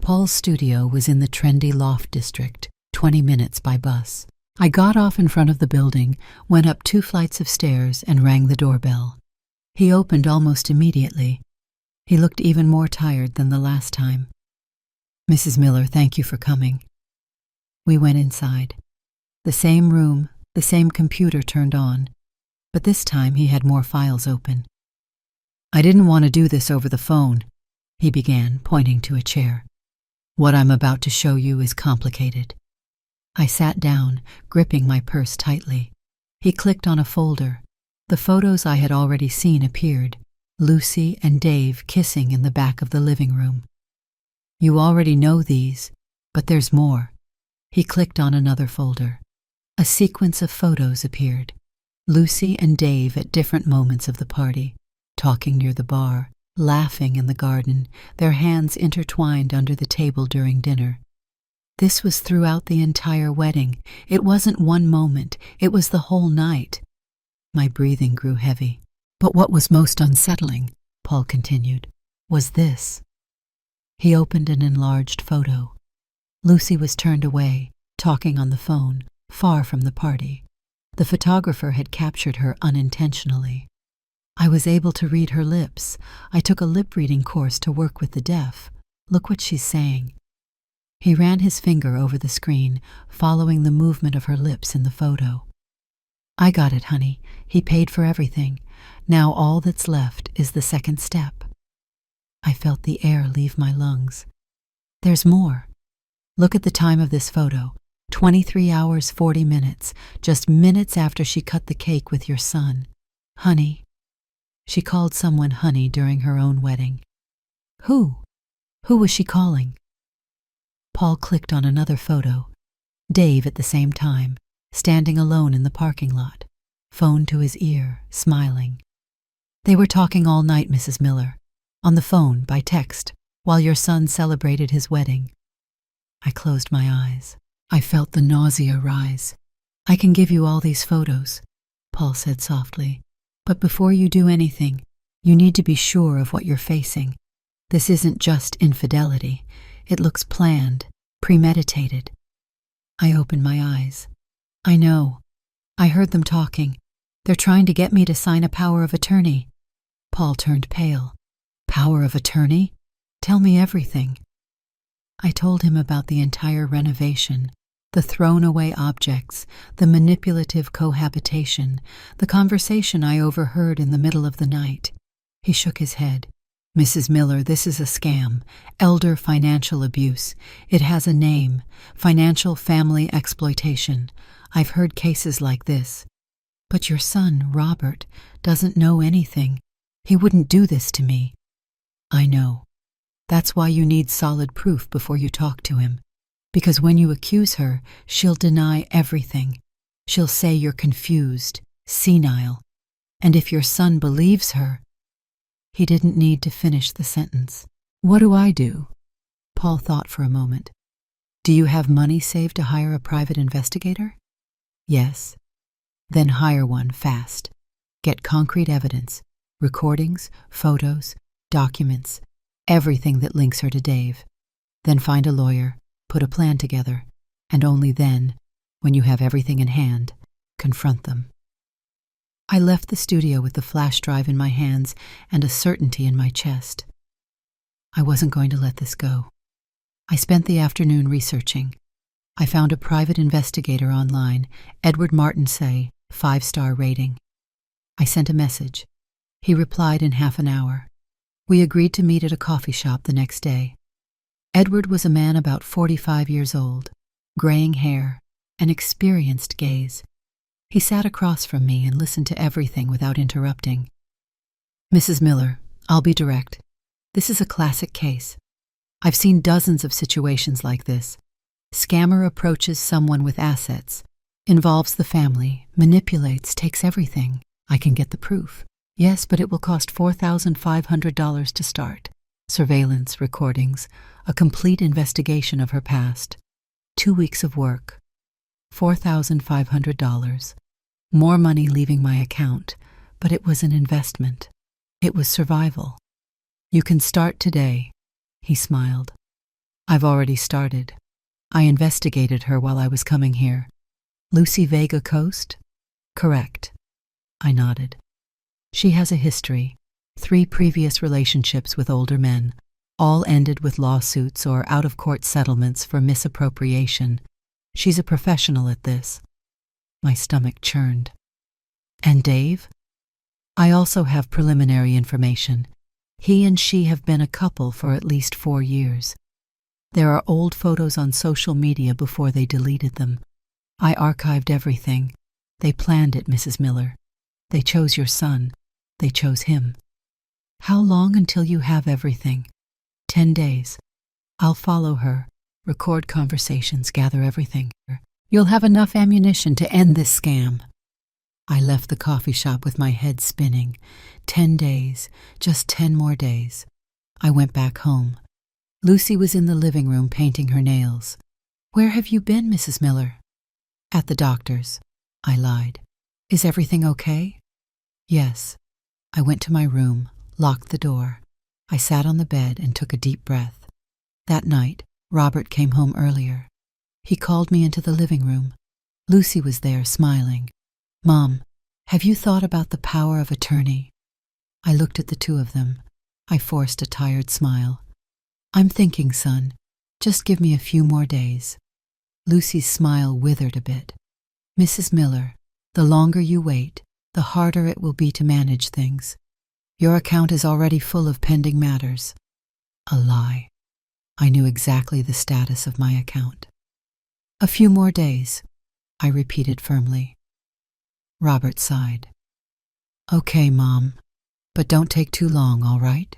Paul's studio was in the trendy loft district, 20 minutes by bus. I got off in front of the building, went up 2 flights of stairs, and rang the doorbell. He opened almost immediately. He looked even more tired than the last time. "Mrs. Miller, thank you for coming." We went inside. The same room, the same computer turned on, but this time he had more files open. "I didn't want to do this over the phone," he began, pointing to a chair. "What I'm about to show you is complicated." I sat down, gripping my purse tightly. He clicked on a folder. The photos I had already seen appeared, Lucy and Dave kissing in the back of the living room. "You already know these, but there's more." He clicked on another folder. A sequence of photos appeared, Lucy and Dave at different moments of the party, talking near the bar, laughing in the garden, their hands intertwined under the table during dinner. This was throughout the entire wedding. It wasn't one moment, it was the whole night. My breathing grew heavy. "But what was most unsettling," Paul continued, "was this." He opened an enlarged photo. Lucy was turned away, talking on the phone, far from the party. The photographer had captured her unintentionally. I was able to read her lips. I took a lip-reading course to work with the deaf. "Look what she's saying." He ran his finger over the screen, following the movement of her lips in the photo. "I got it, honey. He paid for everything. Now all that's left is the second step." I felt the air leave my lungs. "There's more. Look at the time of this photo. 23 hours, 40 minutes, just minutes after she cut the cake with your son. Honey." She called someone honey during her own wedding. Who? Who was she calling? Paul clicked on another photo. Dave at the same time, standing alone in the parking lot, phone to his ear, smiling. "They were talking all night, Mrs. Miller. On the phone, by text, while your son celebrated his wedding." I closed my eyes. I felt the nausea rise. "I can give you all these photos," Paul said softly. "But before you do anything, you need to be sure of what you're facing. This isn't just infidelity. It looks planned, premeditated." I opened my eyes. "I know. I heard them talking. They're trying to get me to sign a power of attorney." Paul turned pale. "Power of attorney? Tell me everything." I told him about the entire renovation, the thrown-away objects, the manipulative cohabitation, the conversation I overheard in the middle of the night. He shook his head. "Mrs. Miller, this is a scam, elder financial abuse. It has a name, financial family exploitation. I've heard cases like this. But your son, Robert, doesn't know anything. He wouldn't do this to me." "I know. That's why you need solid proof before you talk to him. Because when you accuse her, she'll deny everything. She'll say you're confused, senile. And if your son believes her—" He didn't need to finish the sentence. "What do I do?" Paul thought for a moment. "Do you have money saved to hire a private investigator?" "Yes." "Then hire one fast. Get concrete evidence, recordings, photos, documents, everything that links her to Dave. Then find a lawyer, put a plan together, and only then, when you have everything in hand, confront them." I left the studio with the flash drive in my hands and a certainty in my chest. I wasn't going to let this go. I spent the afternoon researching. I found a private investigator online, Edward Martinsay, 5-star rating. I sent a message. He replied in half an hour. We agreed to meet at a coffee shop the next day. Edward was a man about 45 years old, graying hair, an experienced gaze. He sat across from me and listened to everything without interrupting. "Mrs. Miller, I'll be direct. This is a classic case. I've seen dozens of situations like this. Scammer approaches someone with assets, involves the family, manipulates, takes everything. I can get the proof. Yes, but it will cost $4,500 to start. surveillance recordings, a complete investigation of her past, 2 weeks of work, $4,500, more money leaving my account, but it was an investment. It was survival. You can start today, he smiled. I've already started. I investigated her while I was coming here. Lucy Vega Coast? Correct. I nodded. She has a history, 3 previous relationships with older men, all ended with lawsuits or out-of-court settlements for misappropriation. She's a professional at this. My stomach churned. And Dave? I also have preliminary information. He and she have been a couple for at least 4 years. There are old photos on social media before they deleted them. I archived everything. They planned it, Mrs. Miller. They chose your son. They chose him. How long until you have everything? 10 days. I'll follow her, record conversations, gather everything. You'll have enough ammunition to end this scam. I left the coffee shop with my head spinning. 10 days, just 10 more days. I went back home. Lucy was in the living room painting her nails. Where have you been, Mrs. Miller? At the doctor's. I lied. Is everything okay? Yes. I went to my room, locked the door. I sat on the bed and took a deep breath. That night, Robert came home earlier. He called me into the living room. Lucy was there, smiling. Mom, have you thought about the power of attorney? I looked at the two of them. I forced a tired smile. I'm thinking, son. Just give me a few more days. Lucy's smile withered a bit. Mrs. Miller, the longer you wait, the harder it will be to manage things. Your account is already full of pending matters. A lie. I knew exactly the status of my account. A few more days, I repeated firmly. Robert sighed. Okay, Mom, but don't take too long, all right?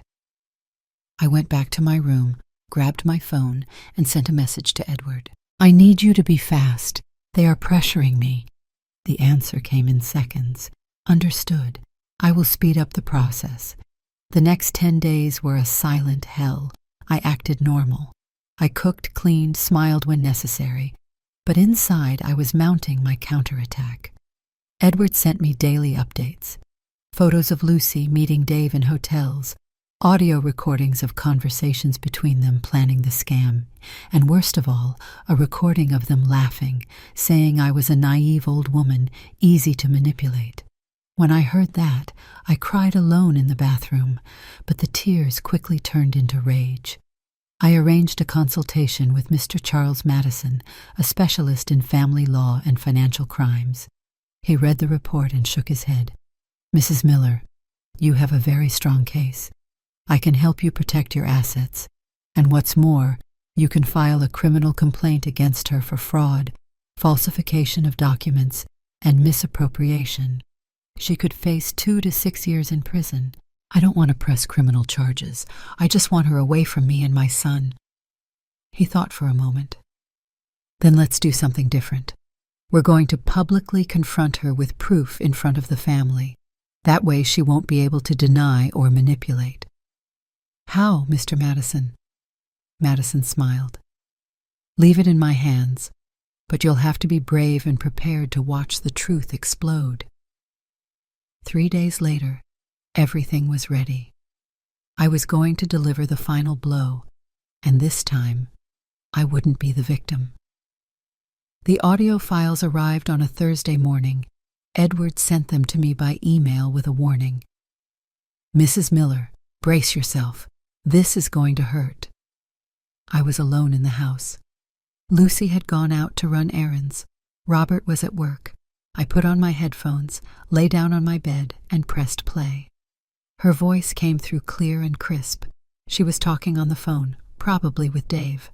I went back to my room, grabbed my phone, and sent a message to Edward. I need you to be fast. They are pressuring me. The answer came in seconds. Understood. I will speed up the process. The next 10 days were a silent hell. I acted normal. I cooked, cleaned, smiled when necessary. But inside, I was mounting my counterattack. Edward sent me daily updates. Photos of Lucy meeting Dave in hotels, audio recordings of conversations between them planning the scam, and worst of all, a recording of them laughing, saying I was a naive old woman, easy to manipulate. When I heard that, I cried alone in the bathroom, but the tears quickly turned into rage. I arranged a consultation with Mr. Charles Madison, a specialist in family law and financial crimes. He read the report and shook his head. Mrs. Miller, you have a very strong case. I can help you protect your assets, and what's more, you can file a criminal complaint against her for fraud, falsification of documents, and misappropriation. She could face 2 to 6 years in prison. I don't want to press criminal charges. I just want her away from me and my son. He thought for a moment. Then let's do something different. We're going to publicly confront her with proof in front of the family. That way she won't be able to deny or manipulate. How, Mr. Madison? Madison smiled. Leave it in my hands, but you'll have to be brave and prepared to watch the truth explode. 3 days later, everything was ready. I was going to deliver the final blow, and this time, I wouldn't be the victim. The audio files arrived on a Thursday morning. Edward sent them to me by email with a warning. Mrs. Miller, brace yourself. This is going to hurt. I was alone in the house. Lucy had gone out to run errands. Robert was at work. I put on my headphones, lay down on my bed, and pressed play. Her voice came through clear and crisp. She was talking on the phone, probably with Dave.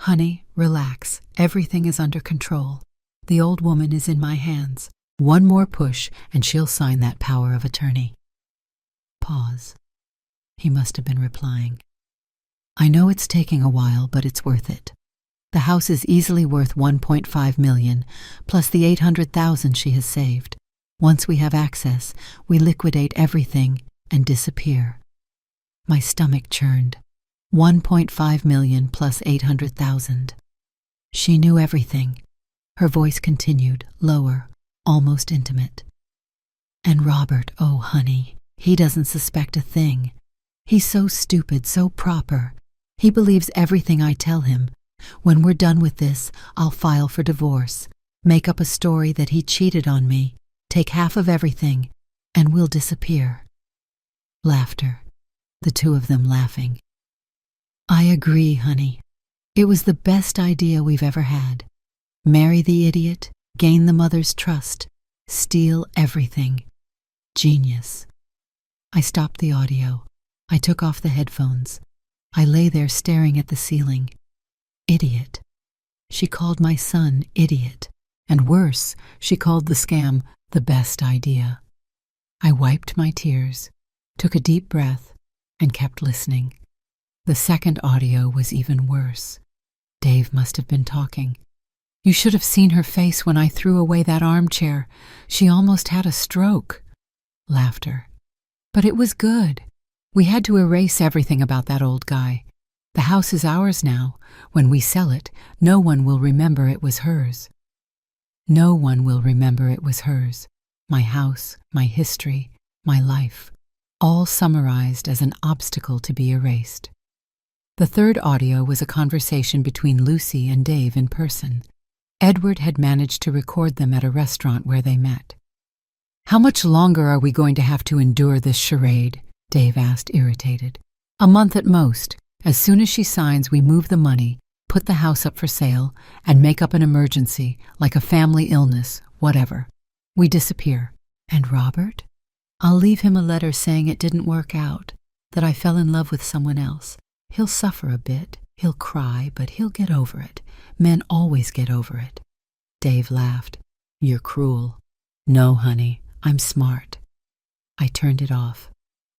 Honey, relax. Everything is under control. The old woman is in my hands. One more push, and she'll sign that power of attorney. Pause. He must have been replying. I know it's taking a while, but it's worth it. The house is easily worth $1.5 million, plus the $800,000 she has saved. Once we have access, we liquidate everything and disappear. My stomach churned. 1.5 million plus 800,000. She knew everything. Her voice continued, lower, almost intimate. And Robert, oh honey, he doesn't suspect a thing. He's so stupid, so proper. He believes everything I tell him. When we're done with this, I'll file for divorce, make up a story that he cheated on me, take half of everything, and we'll disappear. Laughter. The two of them laughing. I agree, honey. It was the best idea we've ever had. Marry the idiot, gain the mother's trust, steal everything. Genius. I stopped the audio. I took off the headphones. I lay there staring at the ceiling. Idiot. She called my son idiot. And worse, she called the scam the best idea. I wiped my tears, took a deep breath, and kept listening. The second audio was even worse. Dave must have been talking. You should have seen her face when I threw away that armchair. She almost had a stroke. Laughter. But it was good. We had to erase everything about that old guy. The house is ours now. When we sell it, no one will remember it was hers. No one will remember it was hers. My house, my history, my life, all summarized as an obstacle to be erased. The third audio was a conversation between Lucy and Dave in person. Edward had managed to record them at a restaurant where they met. How much longer are we going to have to endure this charade? Dave asked, irritated. A month at most. As soon as she signs, we move the money, put the house up for sale, and make up an emergency, like a family illness, whatever. We disappear. And Robert? I'll leave him a letter saying it didn't work out, that I fell in love with someone else. He'll suffer a bit, he'll cry, but he'll get over it. Men always get over it. Dave laughed. You're cruel. No, honey, I'm smart. I turned it off.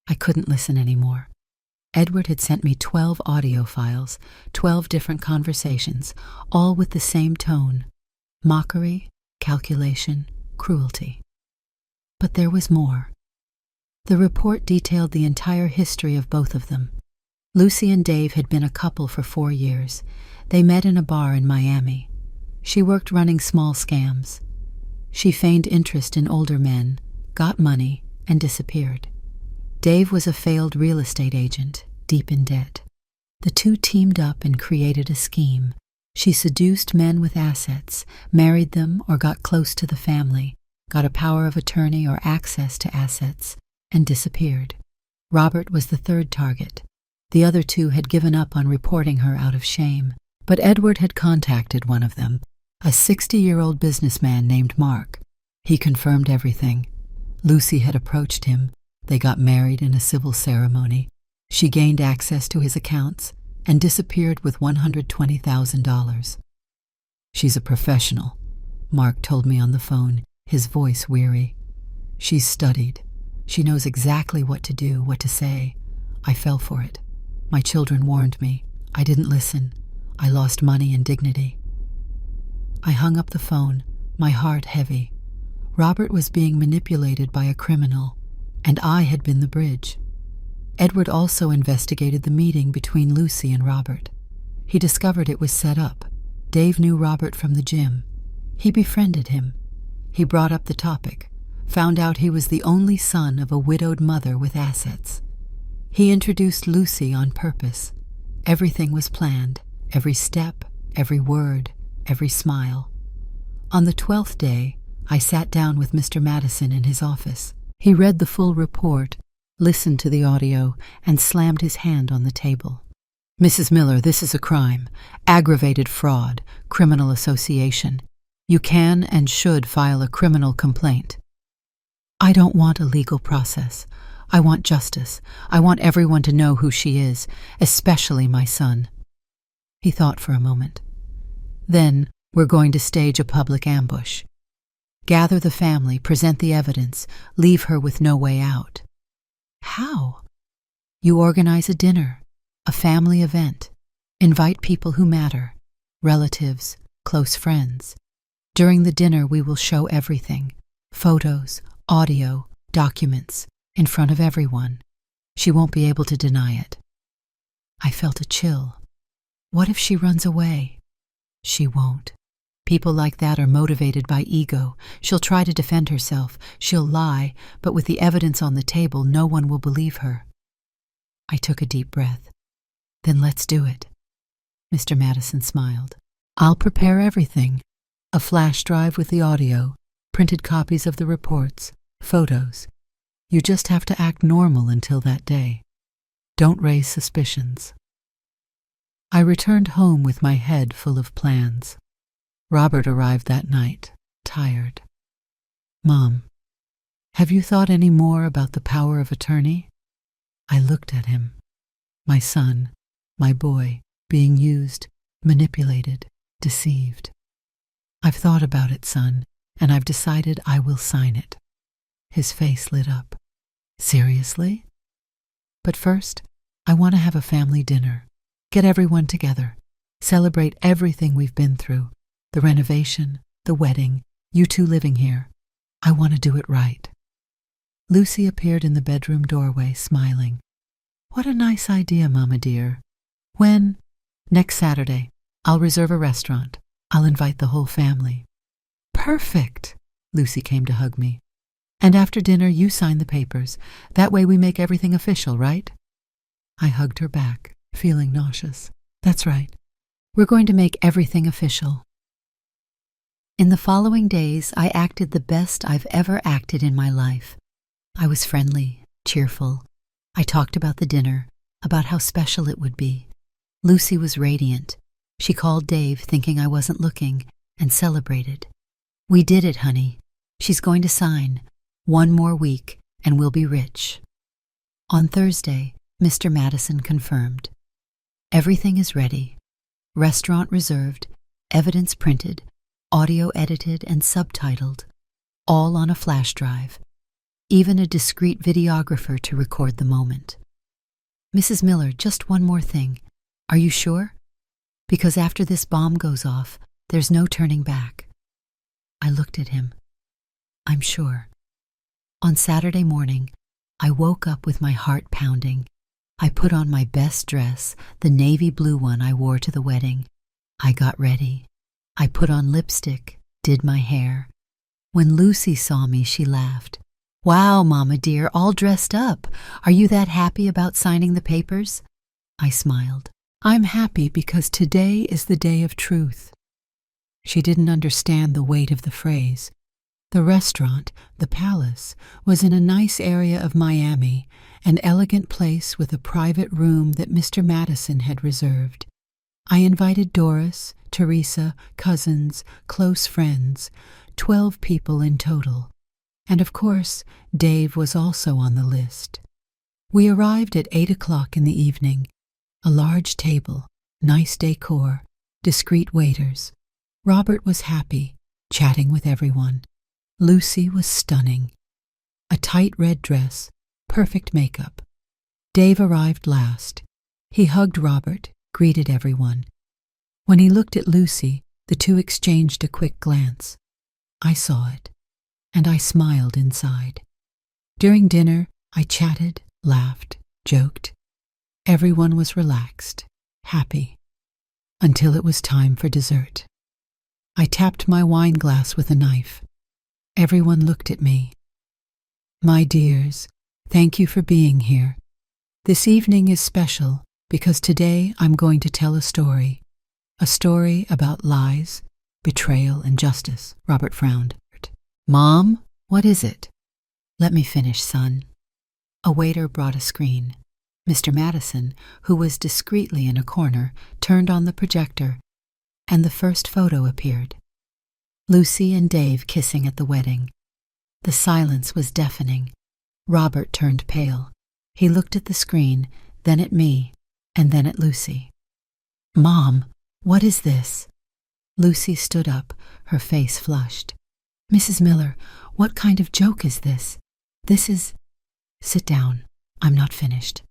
I couldn't listen anymore. Edward had sent me 12 audio files, 12 different conversations, all with the same tone. Mockery, calculation, cruelty. But there was more. The report detailed the entire history of both of them. Lucy and Dave had been a couple for 4 years. They met in a bar in Miami. She worked running small scams. She feigned interest in older men, got money, and disappeared. Dave was a failed real estate agent, deep in debt. The two teamed up and created a scheme. She seduced men with assets, married them or got close to the family, got a power of attorney or access to assets, and disappeared. Robert was the third target. The other two had given up on reporting her out of shame, but Edward had contacted one of them, a 60-year-old businessman named Mark. He confirmed everything. Lucy had approached him. They got married in a civil ceremony. She gained access to his accounts and disappeared with $120,000. She's a professional, Mark told me on the phone, his voice weary. She's studied. She knows exactly what to do, what to say. I fell for it. My children warned me. I didn't listen. I lost money and dignity. I hung up the phone, my heart heavy. Robert was being manipulated by a criminal, and I had been the bridge. Edward also investigated the meeting between Lucy and Robert. He discovered it was set up. Dave knew Robert from the gym. He befriended him. He brought up the topic, found out he was the only son of a widowed mother with assets. He introduced Lucy on purpose. Everything was planned, every step, every word, every smile. On the 12th day, I sat down with Mr. Madison in his office. He read the full report, listened to the audio, and slammed his hand on the table. Mrs. Miller, this is a crime. Aggravated fraud, criminal association. You can and should file a criminal complaint. I don't want a legal process. I want justice. I want everyone to know who she is, especially my son. He thought for a moment. Then we're going to stage a public ambush. Gather the family, present the evidence, leave her with no way out. How? You organize a dinner, a family event. Invite people who matter, relatives, close friends. During the dinner, we will show everything, photos, audio, documents, in front of everyone. She won't be able to deny it. I felt a chill. What if she runs away? She won't. People like that are motivated by ego. She'll try to defend herself. She'll lie, but with the evidence on the table, no one will believe her. I took a deep breath. Then let's do it. Mr. Madison smiled. I'll prepare everything. A flash drive with the audio, printed copies of the reports, photos. You just have to act normal until that day. Don't raise suspicions. I returned home with my head full of plans. Robert arrived that night, tired. Mom, have you thought any more about the power of attorney? I looked at him. My son, my boy, being used, manipulated, deceived. I've thought about it, son, and I've decided I will sign it. His face lit up. Seriously? But first, I want to have a family dinner. Get everyone together. Celebrate everything we've been through. The renovation, the wedding, you two living here. I want to do it right. Lucy appeared in the bedroom doorway, smiling. What a nice idea, Mama dear. When? Next Saturday. I'll reserve a restaurant. I'll invite the whole family. Perfect! Lucy came to hug me. And after dinner, you sign the papers. That way we make everything official, right? I hugged her back, feeling nauseous. That's right. We're going to make everything official. In the following days, I acted the best I've ever acted in my life. I was friendly, cheerful. I talked about the dinner, about how special it would be. Lucy was radiant. She called Dave, thinking I wasn't looking, and celebrated. We did it, honey. She's going to sign. 1 more week, and we'll be rich. On Thursday, Mr. Madison confirmed. Everything is ready. Restaurant reserved, evidence printed, audio edited and subtitled, all on a flash drive. Even a discreet videographer to record the moment. Mrs. Miller, just one more thing. Are you sure? Because after this bomb goes off, there's no turning back. I looked at him. I'm sure. On Saturday morning, I woke up with my heart pounding. I put on my best dress, the navy blue one I wore to the wedding. I got ready. I put on lipstick, did my hair. When Lucy saw me, she laughed. Wow, Mama dear, all dressed up. Are you that happy about signing the papers? I smiled. I'm happy because today is the day of truth. She didn't understand the weight of the phrase. The restaurant, the Palace, was in a nice area of Miami, an elegant place with a private room that Mr. Madison had reserved. I invited Doris, Teresa, cousins, close friends, 12 people in total. And of course, Dave was also on the list. We arrived at 8 o'clock in the evening. A large table, nice decor, discreet waiters. Robert was happy, chatting with everyone. Lucy was stunning. A tight red dress, perfect makeup. Dave arrived last. He hugged Robert, greeted everyone. When he looked at Lucy, the two exchanged a quick glance. I saw it, and I smiled inside. During dinner, I chatted, laughed, joked. Everyone was relaxed, happy, until it was time for dessert. I tapped my wine glass with a knife. Everyone looked at me. My dears, thank you for being here. This evening is special because today I'm going to tell a story about lies, betrayal, and justice. Robert frowned. Mom, what is it? Let me finish, son. A waiter brought a screen. Mr. Madison, who was discreetly in a corner, turned on the projector, and the first photo appeared. Lucy and Dave kissing at the wedding. The silence was deafening. Robert turned pale. He looked at the screen, then at me, and then at Lucy. Mom, what is this? Lucy stood up, her face flushed. Mrs. Miller, what kind of joke is this? This is... Sit down. I'm not finished.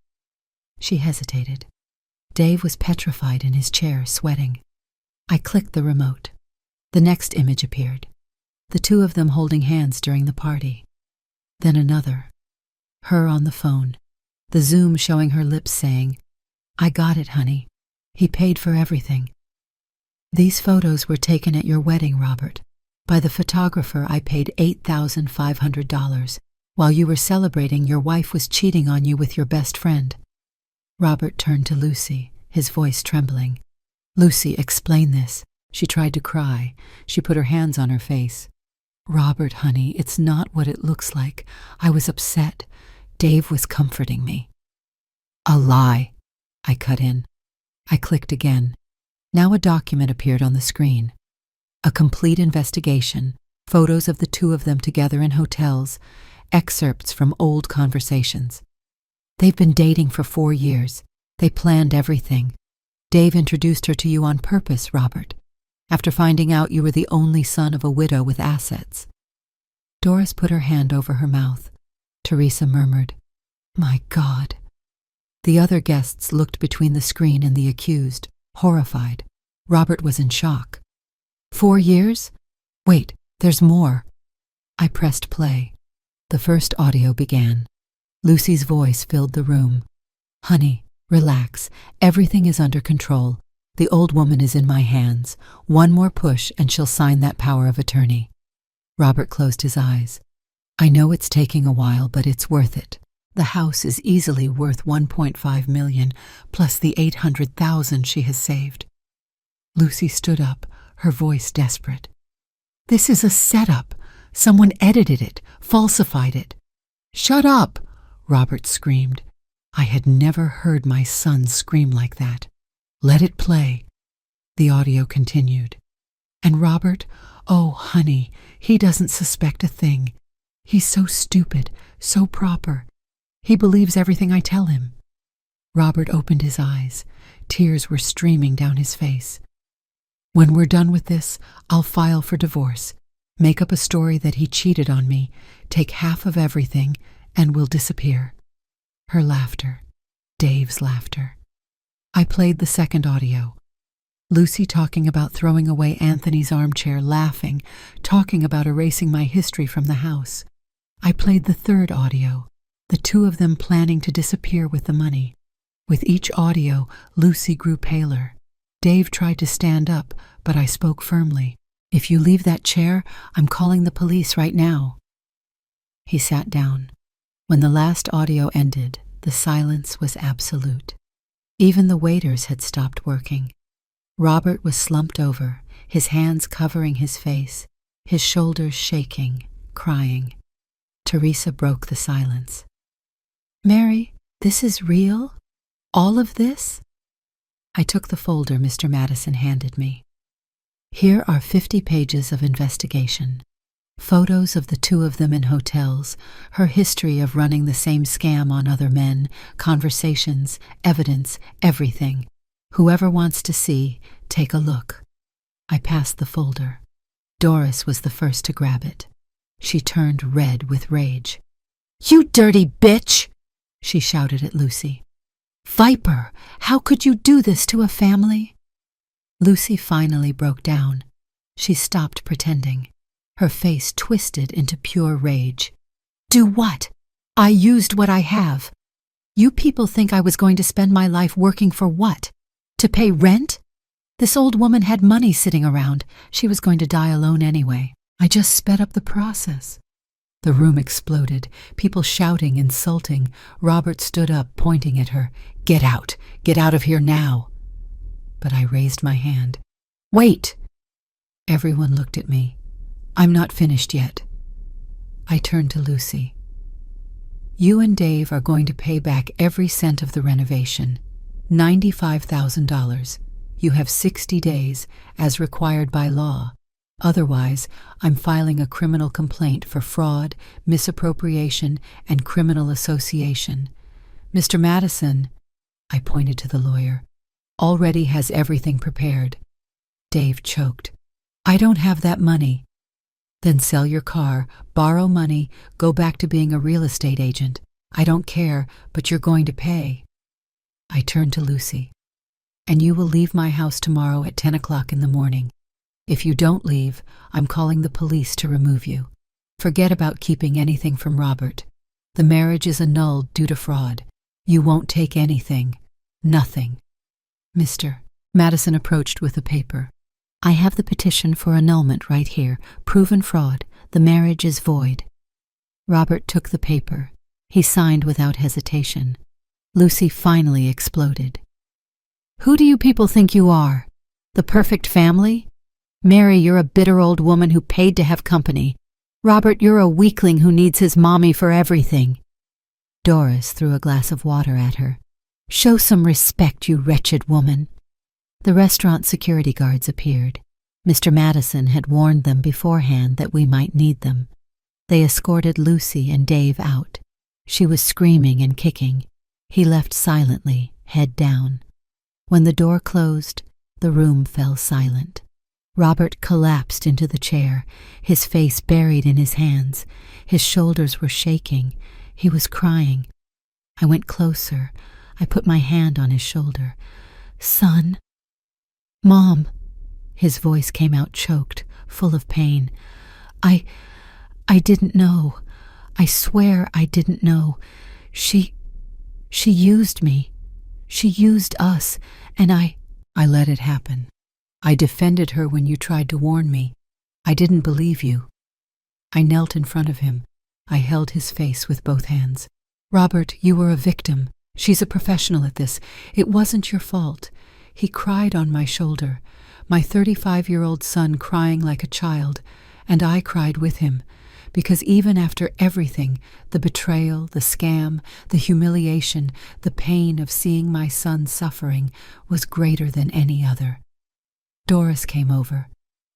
She hesitated. Dave was petrified in his chair, sweating. I clicked the remote. The next image appeared. The two of them holding hands during the party. Then another. Her on the phone. the zoom showing her lips saying, "I got it, honey. He paid for everything." "These photos were taken at your wedding, Robert. By the photographer, I paid $8,500. While you were celebrating, your wife was cheating on you with your best friend." Robert turned to Lucy, his voice trembling. "Lucy, explain this." She tried to cry. She put her hands on her face. "Robert, honey, it's not what it looks like. I was upset. Dave was comforting me." "A lie," I cut in. I clicked again. Now a document appeared on the screen. A complete investigation, photos of the two of them together in hotels, excerpts from old conversations. "They've been dating for 4 years. They planned everything. Dave introduced her to you on purpose, Robert, after finding out you were the only son of a widow with assets." Doris put her hand over her mouth. Teresa murmured, "My God." The other guests looked between the screen and the accused, horrified. Robert was in shock. 4 years? Wait, there's more. I pressed play. The first audio began. Lucy's voice filled the room. "Honey, relax. Everything is under control. The old woman is in my hands. One more push and she'll sign that power of attorney." Robert closed his eyes. "I know it's taking a while, but it's worth it. The house is easily worth $1.5 million, plus the $800,000 she has saved." Lucy stood up, her voice desperate. "This is a setup. Someone edited it, falsified it." "Shut up!" Robert screamed. I had never heard my son scream like that. "Let it play." The audio continued. "And Robert, oh, honey, he doesn't suspect a thing. He's so stupid, so proper. He believes everything I tell him." Robert opened his eyes. Tears were streaming down his face. "When we're done with this, I'll file for divorce, make up a story that he cheated on me, take half of everything, and we'll disappear." Her laughter. Dave's laughter. I played the second audio. Lucy talking about throwing away Anthony's armchair, laughing, talking about erasing my history from the house. I played the third audio, the two of them planning to disappear with the money. With each audio, Lucy grew paler. Dave tried to stand up, but I spoke firmly. "If you leave that chair, I'm calling the police right now." He sat down. When the last audio ended, the silence was absolute. Even the waiters had stopped working. Robert was slumped over, his hands covering his face, his shoulders shaking, crying. Teresa broke the silence. "Mary, this is real? All of this?" I took the folder Mr. Madison handed me. Here are 50 pages of investigation. Photos of the two of them in hotels, her history of running the same scam on other men, conversations, evidence, everything. Whoever wants to see, take a look. I passed the folder. Doris was the first to grab it. She turned red with rage. "You dirty bitch!" she shouted at Lucy. "Viper, how could you do this to a family?" Lucy finally broke down. She stopped pretending. Her face twisted into pure rage. "Do what? I used what I have. You people think I was going to spend my life working for what? To pay rent? This old woman had money sitting around. She was going to die alone anyway. I just sped up the process." The room exploded, people shouting, insulting. Robert stood up, pointing at her. Get out of here now." But I raised my hand. "Wait!" Everyone looked at me. "I'm not finished yet." I turned to Lucy. "You and Dave are going to pay back every cent of the renovation. $95,000. You have 60 days, as required by law. Otherwise, I'm filing a criminal complaint for fraud, misappropriation, and criminal association. Mr. Madison," I pointed to the lawyer, "already has everything prepared." Dave choked. "I don't have that money." "Then sell your car, borrow money, go back to being a real estate agent. I don't care, but you're going to pay." I turned to Lucy. "And you will leave my house tomorrow at 10 o'clock in the morning. If you don't leave, I'm calling the police to remove you. Forget about keeping anything from Robert. The marriage is annulled due to fraud. You won't take anything. Nothing. Mr. Madison approached with a paper. I have the petition for annulment right here. Proven fraud. The marriage is void. Robert took the paper. He signed without hesitation. Lucy finally exploded. Who do you people think you are? The perfect family? Mary, you're a bitter old woman who paid to have company. Robert, you're a weakling who needs his mommy for everything. Doris threw a glass of water at her. Show some respect, you wretched woman. The restaurant security guards appeared. Mr. Madison had warned them beforehand that we might need them. They escorted Lucy and Dave out. She was screaming and kicking. He left silently, head down. When the door closed, the room fell silent. Robert collapsed into the chair, his face buried in his hands. His shoulders were shaking. He was crying. I went closer. I put my hand on his shoulder. Son? Mom. His voice came out choked, full of pain. I didn't know. I swear I didn't know. She used me. She used us, and I let it happen. I defended her when you tried to warn me. I didn't believe you. I knelt in front of him. I held his face with both hands. Robert, you were a victim. She's a professional at this. It wasn't your fault. He cried on my shoulder, my 35-year-old son crying like a child, and I cried with him, because even after everything, the betrayal, the scam, the humiliation, the pain of seeing my son suffering was greater than any other. Doris came over.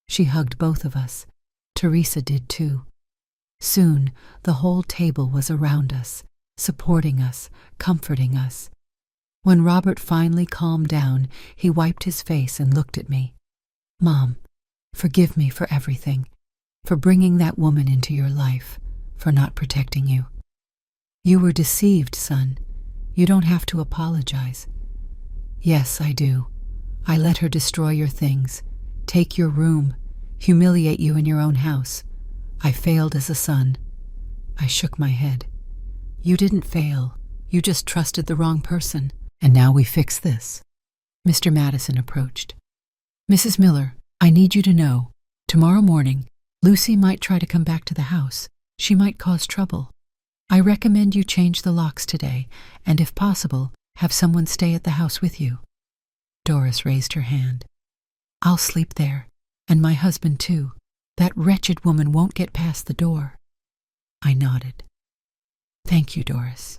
She hugged both of us. Teresa did too. Soon, the whole table was around us, supporting us, comforting us. When Robert finally calmed down, he wiped his face and looked at me. Mom, forgive me for everything, for bringing that woman into your life, for not protecting you. You were deceived, son. You don't have to apologize. Yes, I do. I let her destroy your things, take your room, humiliate you in your own house. I failed as a son. I shook my head. You didn't fail. You just trusted the wrong person. And now we fix this. Mr. Madison approached. Mrs. Miller, I need you to know, tomorrow morning, Lucy might try to come back to the house. She might cause trouble. I recommend you change the locks today, and if possible, have someone stay at the house with you. Doris raised her hand. I'll sleep there, and my husband too. That wretched woman won't get past the door. I nodded. Thank you, Doris.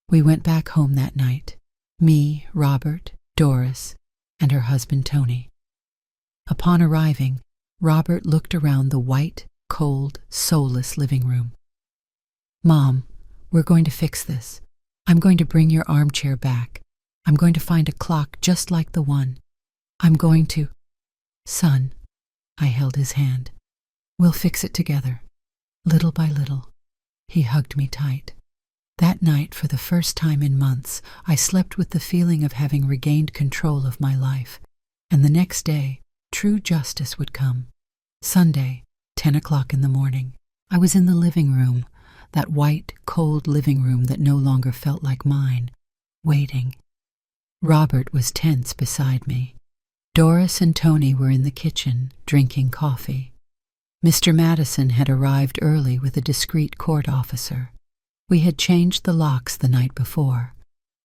We went back home that night. Me, Robert, Doris, and her husband Tony. Upon arriving, Robert looked around the white, cold, soulless living room. Mom, we're going to fix this. I'm going to bring your armchair back. I'm going to find a clock just like the one. I'm going to... Son, I held his hand. We'll fix it together, little by little. He hugged me tight. That night, for the first time in months, I slept with the feeling of having regained control of my life. And the next day, true justice would come. Sunday, 10 o'clock in the morning. I was in the living room, that white, cold living room that no longer felt like mine, waiting. Robert was tense beside me. Doris and Tony were in the kitchen, drinking coffee. Mr. Madison had arrived early with a discreet court officer. We had changed the locks the night before.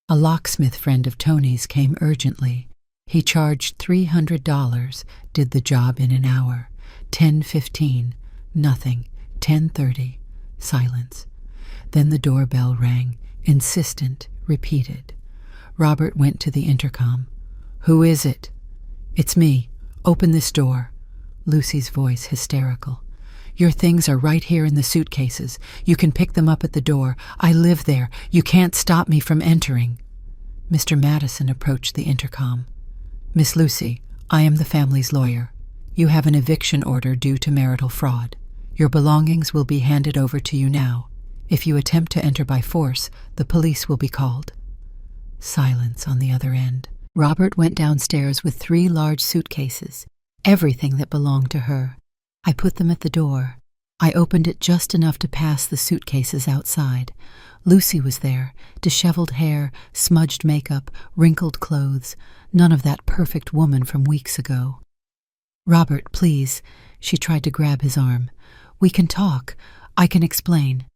A locksmith friend of Tony's came urgently. He charged $300, did the job in an hour. 10:15, nothing. 10:30, silence. Then the doorbell rang, insistent, repeated. Robert went to the intercom. Who is it? It's me. Open this door. Lucy's voice hysterical. Your things are right here in the suitcases. You can pick them up at the door. I live there. You can't stop me from entering. Mr. Madison approached the intercom. Miss Lucy, I am the family's lawyer. You have an eviction order due to marital fraud. Your belongings will be handed over to you now. If you attempt to enter by force, the police will be called. Silence on the other end. Robert went downstairs with 3 large suitcases, everything that belonged to her. I put them at the door. I opened it just enough to pass the suitcases outside. Lucy was there, disheveled hair, smudged makeup, wrinkled clothes, none of that perfect woman from weeks ago. "Robert, please." She tried to grab his arm. "We can talk. I can explain."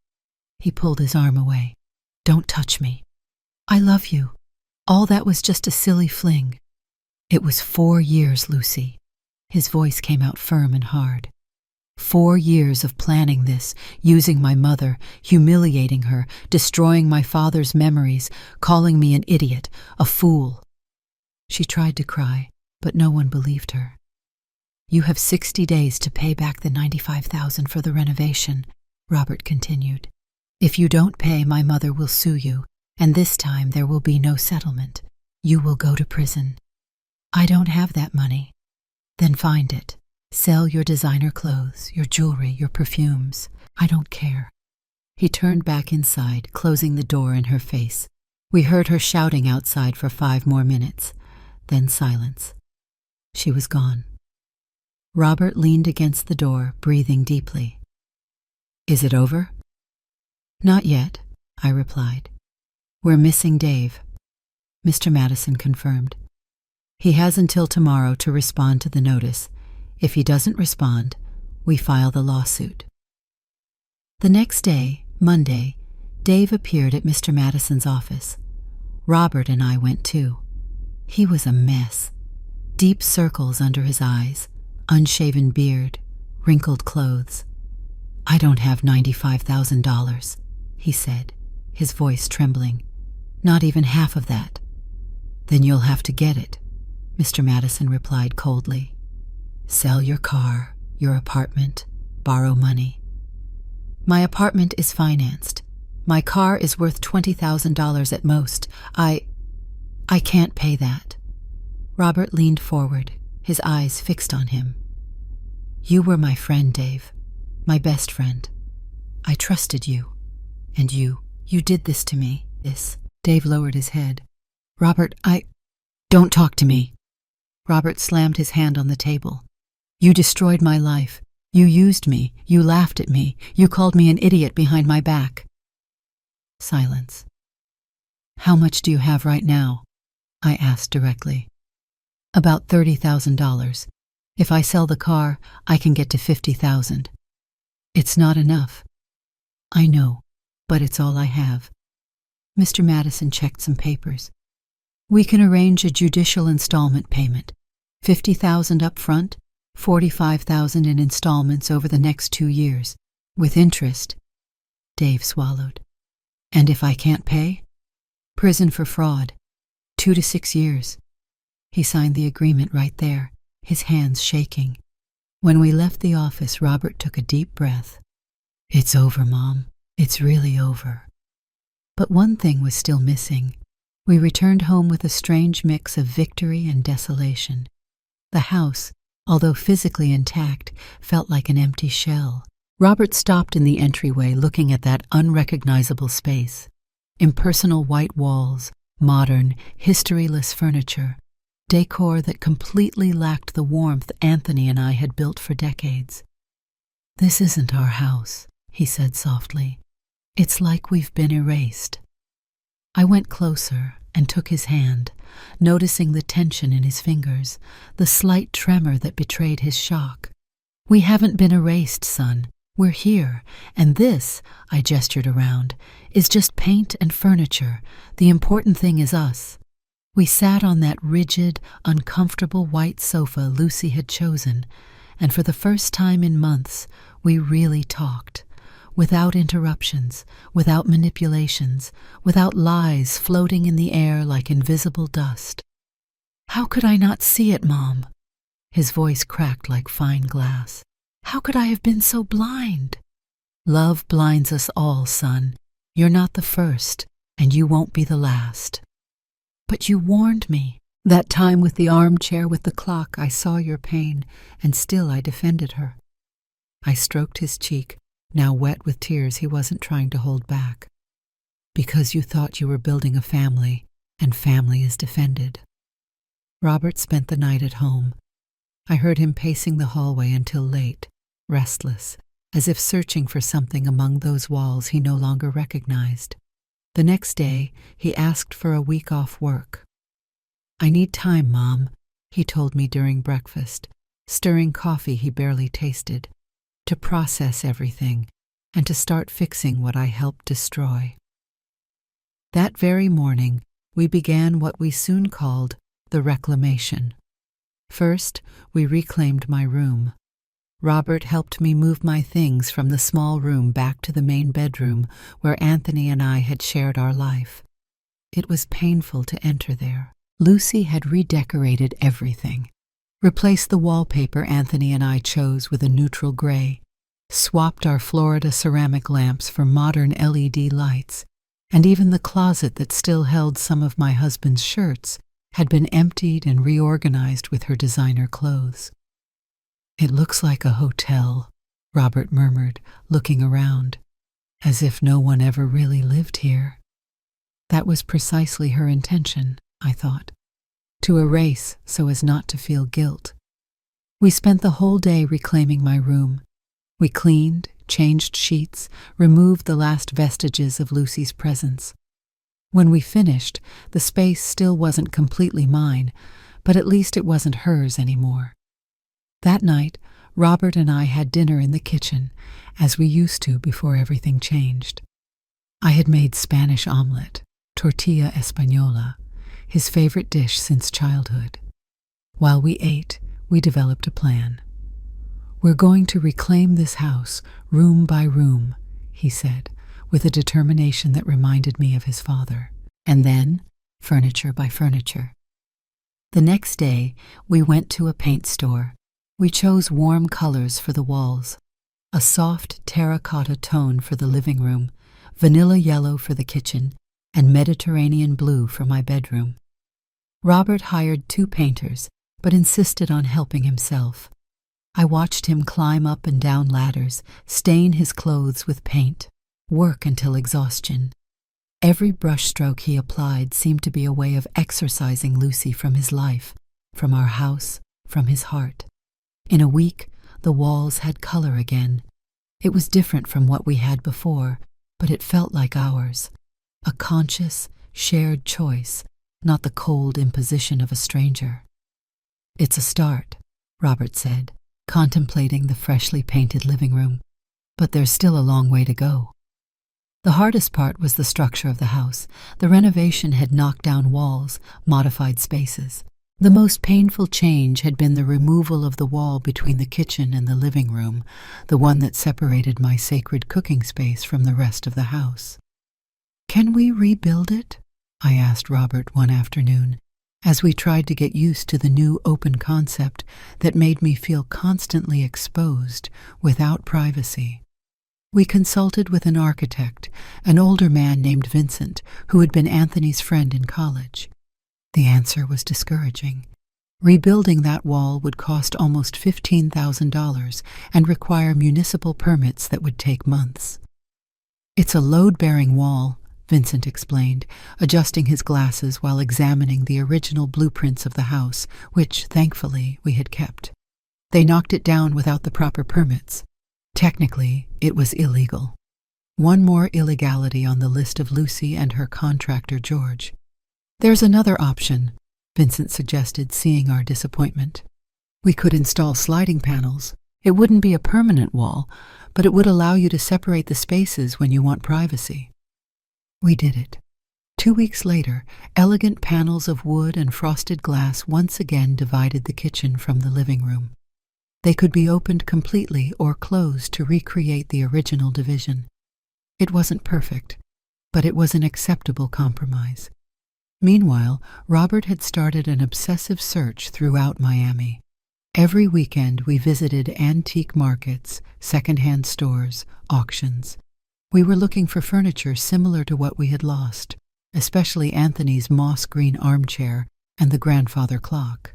He pulled his arm away. "Don't touch me. I love you. All that was just a silly fling." "It was 4 years, Lucy." His voice came out firm and hard. 4 years of planning this, using my mother, humiliating her, destroying my father's memories, calling me an idiot, a fool. She tried to cry, but no one believed her. "You have 60 days to pay back the $95,000 for the renovation," Robert continued. "If you don't pay, my mother will sue you, and this time there will be no settlement. You will go to prison." "I don't have that money." "Then find it. Sell your designer clothes, your jewelry, your perfumes. I don't care." He turned back inside, closing the door in her face. We heard her shouting outside for 5 more minutes, then silence. She was gone. Robert leaned against the door, breathing deeply. "Is it over?" "Not yet," I replied. "We're missing Dave." Mr. Madison confirmed. "He has until tomorrow to respond to the notice. If he doesn't respond, we file the lawsuit." The next day, Monday, Dave appeared at Mr. Madison's office. Robert and I went too. He was a mess. Deep circles under his eyes, unshaven beard, wrinkled clothes. "I don't have $95,000, he said, his voice trembling. "Not even half of that." "Then you'll have to get it," Mr. Madison replied coldly. "Sell your car, your apartment, borrow money." "My apartment is financed. My car is worth $20,000 at most. I can't pay that." Robert leaned forward, his eyes fixed on him. "You were my friend, Dave, my best friend. I trusted you. And you did this to me, this." Dave lowered his head. "Robert, Don't talk to me." Robert slammed his hand on the table. "You destroyed my life. You used me. You laughed at me. You called me an idiot behind my back." Silence. "How much do you have right now?" I asked directly. "About $30,000. If I sell the car, I can get to $50,000. "It's not enough." "I know, but it's all I have." Mr. Madison checked some papers. "We can arrange a judicial installment payment. $50,000 up front, $45,000 in installments over the next 2 years, with interest." Dave swallowed. "And if I can't pay?" "Prison for fraud, 2 to 6 years." He signed the agreement right there, his hands shaking. When we left the office, Robert took a deep breath. "It's over, Mom. It's really over." But one thing was still missing. We returned home with a strange mix of victory and desolation. The house, although physically intact, felt like an empty shell. Robert stopped in the entryway, looking at that unrecognizable space. Impersonal white walls, modern, historyless furniture, decor that completely lacked the warmth Anthony and I had built for decades. "This isn't our house," he said softly. "It's like we've been erased." I went closer and took his hand, noticing the tension in his fingers, the slight tremor that betrayed his shock. "We haven't been erased, son. We're here, and this," I gestured around, "is just paint and furniture. The important thing is us." We sat on that rigid, uncomfortable white sofa Lucy had chosen, and for the first time in months, we really talked. Without interruptions, without manipulations, without lies floating in the air like invisible dust. "How could I not see it, Mom?" His voice cracked like fine glass. "How could I have been so blind?" "Love blinds us all, son. You're not the first, and you won't be the last." "But you warned me. That time with the armchair with the clock, I saw your pain, and still I defended her." I stroked his cheek, now wet with tears he wasn't trying to hold back. "Because you thought you were building a family, and family is defended." Robert spent the night at home. I heard him pacing the hallway until late, restless, as if searching for something among those walls he no longer recognized. The next day, he asked for a week off work. "I need time, Mom," he told me during breakfast, stirring coffee he barely tasted, "to process everything and to start fixing what I helped destroy." That very morning, we began what we soon called the reclamation. First, we reclaimed my room. Robert helped me move my things from the small room back to the main bedroom where Anthony and I had shared our life. It was painful to enter there. Lucy had redecorated everything, replaced the wallpaper Anthony and I chose with a neutral gray, swapped our Florida ceramic lamps for modern LED lights, and even the closet that still held some of my husband's shirts had been emptied and reorganized with her designer clothes. "It looks like a hotel," Robert murmured, looking around, "as if no one ever really lived here." That was precisely her intention, I thought, to erase so as not to feel guilt. We spent the whole day reclaiming my room. We cleaned, changed sheets, removed the last vestiges of Lucy's presence. When we finished, the space still wasn't completely mine, but at least it wasn't hers anymore. That night, Robert and I had dinner in the kitchen, as we used to before everything changed. I had made Spanish omelet, tortilla española, his favorite dish since childhood. While we ate, we developed a plan. "We're going to reclaim this house, room by room," he said, with a determination that reminded me of his father. And then, furniture by furniture. The next day, we went to a paint store. We chose warm colors for the walls, a soft terracotta tone for the living room, vanilla yellow for the kitchen, and Mediterranean blue for my bedroom. Robert hired 2 painters, but insisted on helping himself. I watched him climb up and down ladders, stain his clothes with paint, work until exhaustion. Every brushstroke he applied seemed to be a way of exorcising Lucy from his life, from our house, from his heart. In a week, the walls had color again. It was different from what we had before, but it felt like ours. A conscious, shared choice, not the cold imposition of a stranger. "It's a start," Robert said, contemplating the freshly painted living room. "But there's still a long way to go." The hardest part was the structure of the house. The renovation had knocked down walls, modified spaces. The most painful change had been the removal of the wall between the kitchen and the living room, the one that separated my sacred cooking space from the rest of the house. "Can we rebuild it?" I asked Robert one afternoon, as we tried to get used to the new open concept that made me feel constantly exposed without privacy. We consulted with an architect, an older man named Vincent, who had been Anthony's friend in college. The answer was discouraging. Rebuilding that wall would cost almost $15,000 and require municipal permits that would take months. "It's a load-bearing wall," Vincent explained, adjusting his glasses while examining the original blueprints of the house, which, thankfully, we had kept. "They knocked it down without the proper permits. Technically, it was illegal." One more illegality on the list of Lucy and her contractor, George. "There's another option," Vincent suggested, seeing our disappointment. "We could install sliding panels. It wouldn't be a permanent wall, but it would allow you to separate the spaces when you want privacy." We did it. 2 weeks later, elegant panels of wood and frosted glass once again divided the kitchen from the living room. They could be opened completely or closed to recreate the original division. It wasn't perfect, but it was an acceptable compromise. Meanwhile, Robert had started an obsessive search throughout Miami. Every weekend we visited antique markets, second-hand stores, auctions. We were looking for furniture similar to what we had lost, especially Anthony's moss-green armchair and the grandfather clock.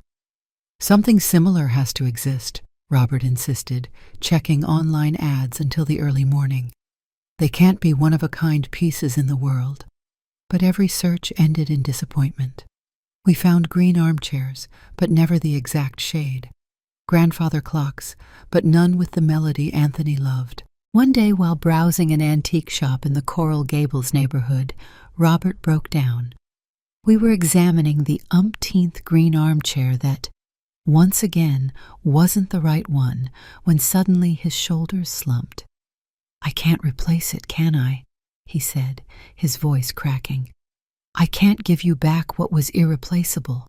"Something similar has to exist," Robert insisted, checking online ads until the early morning. "They can't be one-of-a-kind pieces in the world." But every search ended in disappointment. We found green armchairs, but never the exact shade. Grandfather clocks, but none with the melody Anthony loved. One day, while browsing an antique shop in the Coral Gables neighborhood, Robert broke down. We were examining the umpteenth green armchair that, once again, wasn't the right one, when suddenly his shoulders slumped. "I can't replace it, can I?" he said, his voice cracking. "I can't give you back what was irreplaceable."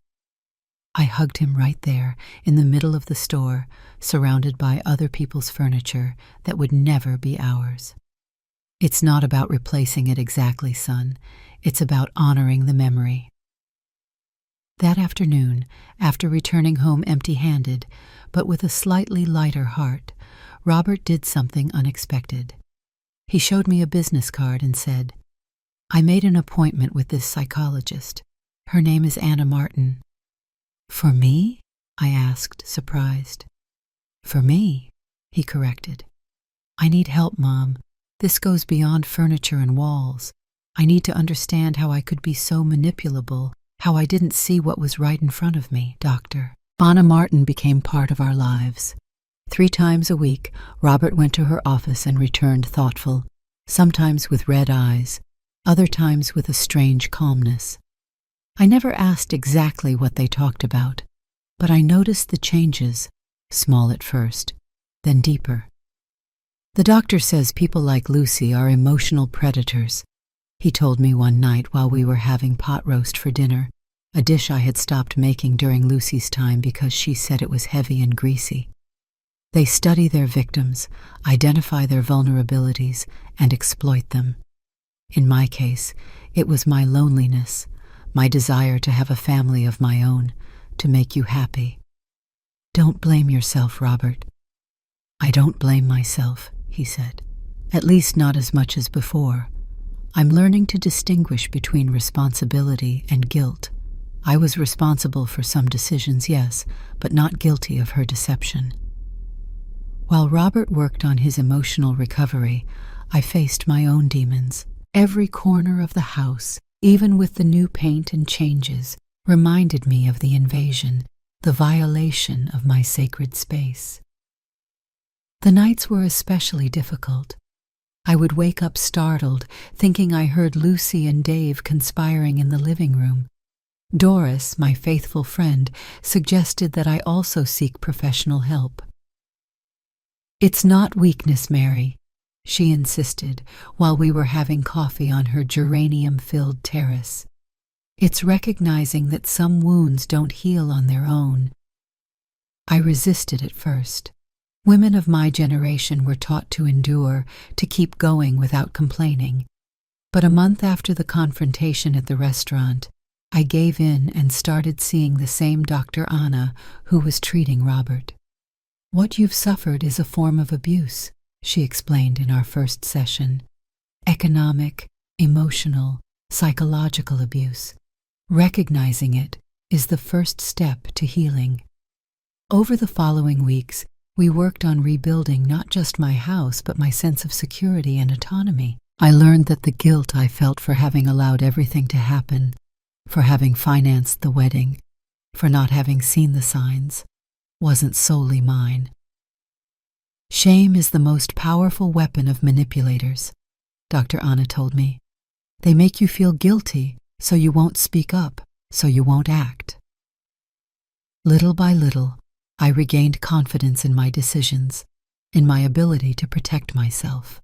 I hugged him right there, in the middle of the store, surrounded by other people's furniture that would never be ours. "It's not about replacing it exactly, son. It's about honoring the memory." That afternoon, after returning home empty-handed, but with a slightly lighter heart, Robert did something unexpected. He showed me a business card and said, "I made an appointment with this psychologist. Her name is Anna Martin." "For me?" I asked, surprised. "For me," he corrected. "I need help, Mom. This goes beyond furniture and walls. I need to understand how I could be so manipulable, how I didn't see what was right in front of me, Doctor." Anna Martin became part of our lives. 3 times a week, Robert went to her office and returned thoughtful, sometimes with red eyes, other times with a strange calmness. I never asked exactly what they talked about, but I noticed the changes, small at first, then deeper. "The doctor says people like Lucy are emotional predators," he told me one night while we were having pot roast for dinner, a dish I had stopped making during Lucy's time because she said it was heavy and greasy. "They study their victims, identify their vulnerabilities, and exploit them. In my case, it was my loneliness, my desire to have a family of my own, to make you happy. Don't blame yourself, Robert." "I don't blame myself," he said. "At least not as much as before. I'm learning to distinguish between responsibility and guilt. I was responsible for some decisions, yes, but not guilty of her deception." While Robert worked on his emotional recovery, I faced my own demons. Every corner of the house, even with the new paint and changes, reminded me of the invasion, the violation of my sacred space. The nights were especially difficult. I would wake up startled, thinking I heard Lucy and Dave conspiring in the living room. Doris, my faithful friend, suggested that I also seek professional help. "It's not weakness, Mary," she insisted while we were having coffee on her geranium-filled terrace. "It's recognizing that some wounds don't heal on their own." I resisted at first. Women of my generation were taught to endure, to keep going without complaining. But a month after the confrontation at the restaurant, I gave in and started seeing the same Dr. Anna who was treating Robert. "What you've suffered is a form of abuse," she explained in our first session. "Economic, emotional, psychological abuse. Recognizing it is the first step to healing." Over the following weeks, we worked on rebuilding not just my house, but my sense of security and autonomy. I learned that the guilt I felt for having allowed everything to happen, for having financed the wedding, for not having seen the signs, wasn't solely mine. "Shame is the most powerful weapon of manipulators," Dr. Anna told me. "They make you feel guilty, so you won't speak up, so you won't act." Little by little, I regained confidence in my decisions, in my ability to protect myself.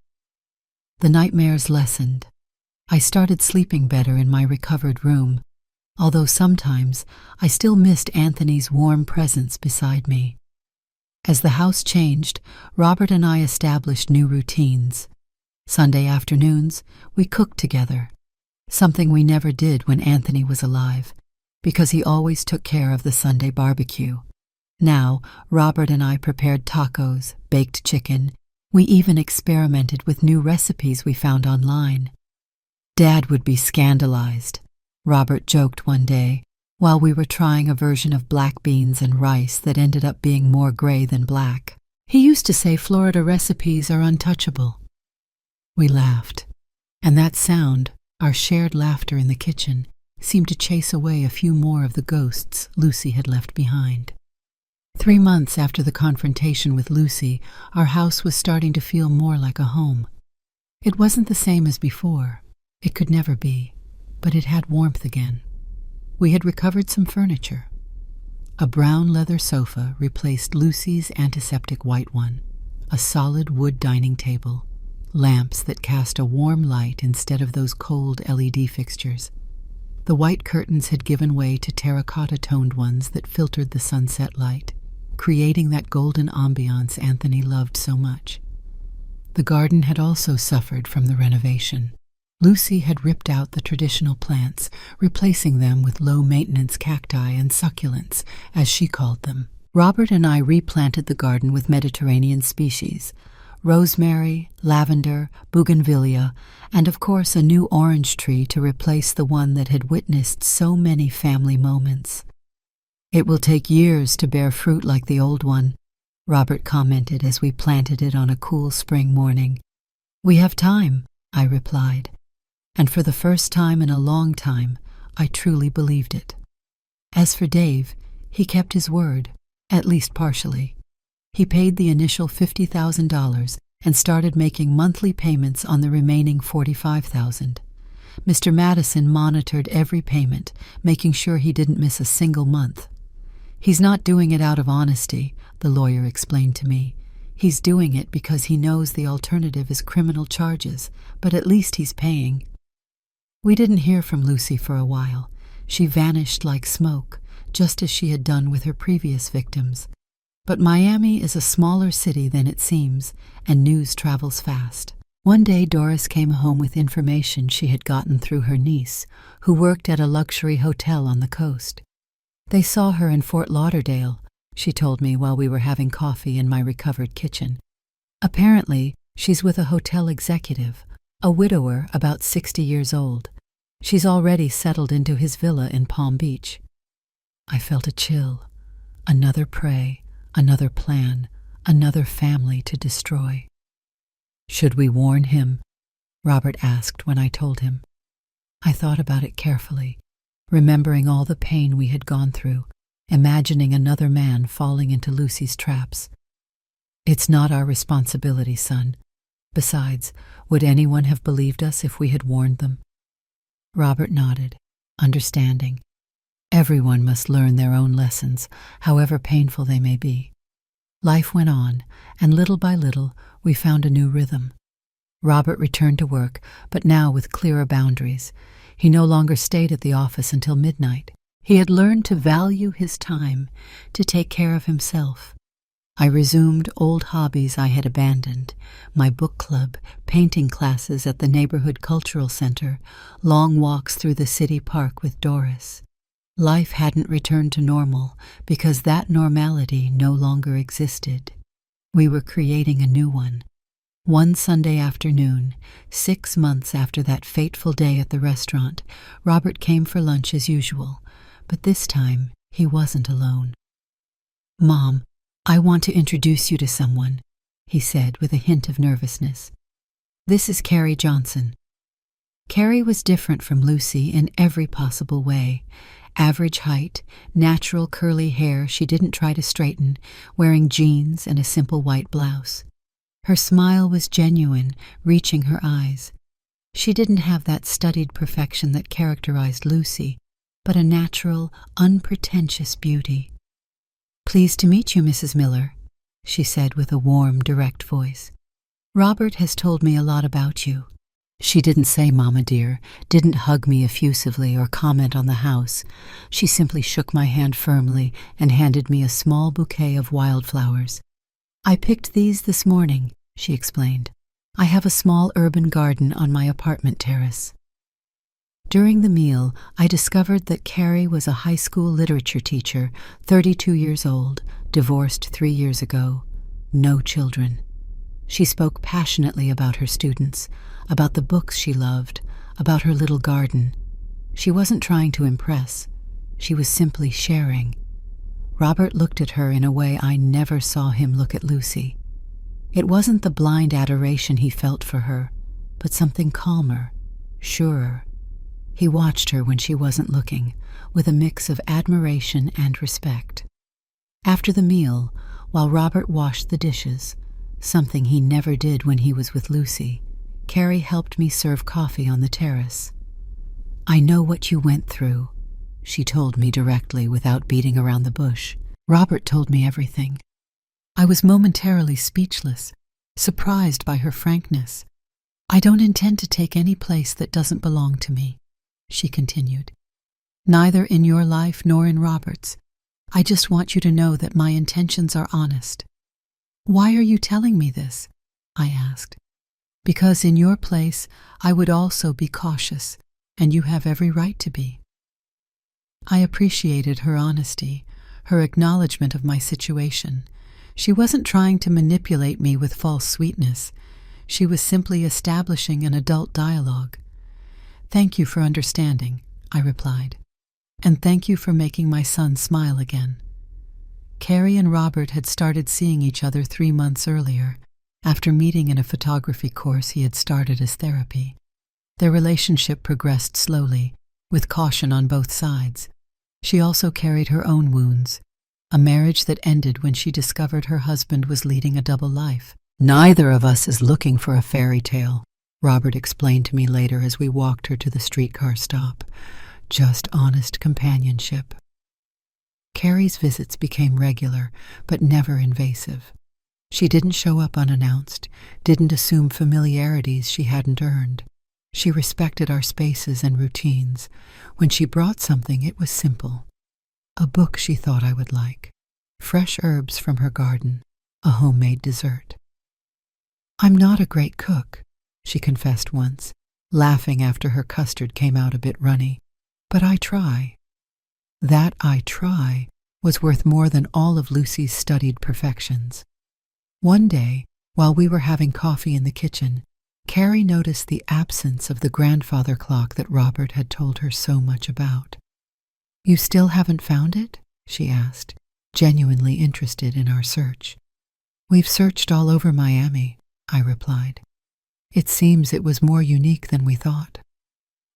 The nightmares lessened. I started sleeping better in my recovered room, although sometimes I still missed Anthony's warm presence beside me. As the house changed, Robert and I established new routines. Sunday afternoons, we cooked together, something we never did when Anthony was alive, because he always took care of the Sunday barbecue. Now, Robert and I prepared tacos, baked chicken. We even experimented with new recipes we found online. "Dad would be scandalized," Robert joked one day, while we were trying a version of black beans and rice that ended up being more gray than black. He used to say Florida recipes are untouchable. We laughed, and that sound, our shared laughter in the kitchen, seemed to chase away a few more of the ghosts Lucy had left behind. 3 months after the confrontation with Lucy, our house was starting to feel more like a home. It wasn't the same as before. It could never be, but it had warmth again. We had recovered some furniture. A brown leather sofa replaced Lucy's antiseptic white one, a solid wood dining table, lamps that cast a warm light instead of those cold LED fixtures. The white curtains had given way to terracotta-toned ones that filtered the sunset light, creating that golden ambiance Anthony loved so much. The garden had also suffered from the renovation. Lucy had ripped out the traditional plants, replacing them with low-maintenance cacti and succulents, as she called them. Robert and I replanted the garden with Mediterranean species, rosemary, lavender, bougainvillea, and of course a new orange tree to replace the one that had witnessed so many family moments. "It will take years to bear fruit like the old one," Robert commented as we planted it on a cool spring morning. "We have time," I replied, and for the first time in a long time, I truly believed it. As for Dave, he kept his word, at least partially. He paid the initial $50,000 and started making monthly payments on the remaining $45,000. Mr. Madison monitored every payment, making sure he didn't miss a single month. "He's not doing it out of honesty," the lawyer explained to me. "He's doing it because he knows the alternative is criminal charges, but at least he's paying." We didn't hear from Lucy for a while. She vanished like smoke, just as she had done with her previous victims. But Miami is a smaller city than it seems, and news travels fast. One day Doris came home with information she had gotten through her niece, who worked at a luxury hotel on the coast. "They saw her in Fort Lauderdale," she told me while we were having coffee in my recovered kitchen. "Apparently, she's with a hotel executive, a widower about 60 years old. She's already settled into his villa in Palm Beach." I felt a chill. Another prey, another plan, another family to destroy. "Should we warn him?" Robert asked when I told him. I thought about it carefully, remembering all the pain we had gone through, imagining another man falling into Lucy's traps. "It's not our responsibility, son. Besides, would anyone have believed us if we had warned them?" Robert nodded, understanding. Everyone must learn their own lessons, however painful they may be. Life went on, and little by little we found a new rhythm. Robert returned to work, but now with clearer boundaries. He no longer stayed at the office until midnight. He had learned to value his time, to take care of himself. I resumed old hobbies I had abandoned, my book club, painting classes at the neighborhood cultural center, long walks through the city park with Doris. Life hadn't returned to normal because that normality no longer existed. We were creating a new one. One Sunday afternoon, 6 months after that fateful day at the restaurant, Robert came for lunch as usual, but this time he wasn't alone. "Mom, I want to introduce you to someone," he said with a hint of nervousness. "This is Carrie Johnson." Carrie was different from Lucy in every possible way. Average height, natural curly hair she didn't try to straighten, wearing jeans and a simple white blouse. Her smile was genuine, reaching her eyes. She didn't have that studied perfection that characterized Lucy, but a natural, unpretentious beauty. "Pleased to meet you, Mrs. Miller," she said with a warm, direct voice. "Robert has told me a lot about you." She didn't say "Mama dear," didn't hug me effusively or comment on the house. She simply shook my hand firmly and handed me a small bouquet of wildflowers. "I picked these this morning," she explained. "I have a small urban garden on my apartment terrace." During the meal, I discovered that Carrie was a high school literature teacher, 32 years old, divorced 3 years ago, no children. She spoke passionately about her students, about the books she loved, about her little garden. She wasn't trying to impress. She was simply sharing. Robert looked at her in a way I never saw him look at Lucy. It wasn't the blind adoration he felt for her, but something calmer, surer. He watched her when she wasn't looking, with a mix of admiration and respect. After the meal, while Robert washed the dishes, something he never did when he was with Lucy, Carrie helped me serve coffee on the terrace. "I know what you went through," she told me directly without beating around the bush. Robert told me everything. I was momentarily speechless, surprised by her frankness. "I don't intend to take any place that doesn't belong to me," she continued. "Neither in your life nor in Robert's. I just want you to know that my intentions are honest." "Why are you telling me this?" I asked. "Because in your place, I would also be cautious, and you have every right to be." I appreciated her honesty, her acknowledgement of my situation. She wasn't trying to manipulate me with false sweetness. She was simply establishing an adult dialogue. "Thank you for understanding," I replied. "And thank you for making my son smile again." Carrie and Robert had started seeing each other 3 months earlier, after meeting in a photography course he had started as therapy. Their relationship progressed slowly, with caution on both sides. She also carried her own wounds, a marriage that ended when she discovered her husband was leading a double life. "Neither of us is looking for a fairy tale," Robert explained to me later as we walked her to the streetcar stop. "Just honest companionship." Carrie's visits became regular, but never invasive. She didn't show up unannounced, didn't assume familiarities she hadn't earned. She respected our spaces and routines. When she brought something, it was simple. A book she thought I would like, fresh herbs from her garden, a homemade dessert. "I'm not a great cook," she confessed once, laughing after her custard came out a bit runny, "but I try." That "I try" was worth more than all of Lucy's studied perfections. One day, while we were having coffee in the kitchen, Carrie noticed the absence of the grandfather clock that Robert had told her so much about. "You still haven't found it?" she asked, genuinely interested in our search. "We've searched all over Miami," I replied. "It seems it was more unique than we thought."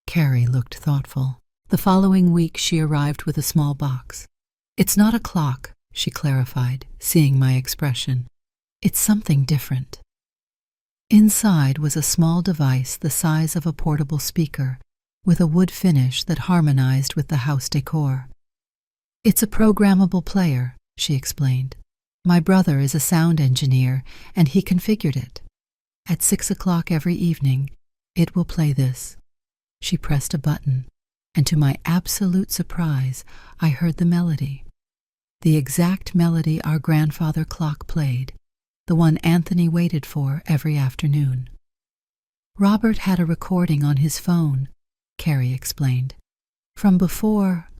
Carrie looked thoughtful. The following week she arrived with a small box. "It's not a clock," she clarified, seeing my expression. "It's something different." Inside was a small device the size of a portable speaker, with a wood finish that harmonized with the house decor. "It's a programmable player," she explained. "My brother is a sound engineer, and he configured it. At 6 o'clock every evening, it will play this." She pressed a button, and to my absolute surprise, I heard the melody. The exact melody our grandfather clock played, the one Anthony waited for every afternoon. "Robert had a recording on his phone," Carrie explained, "from before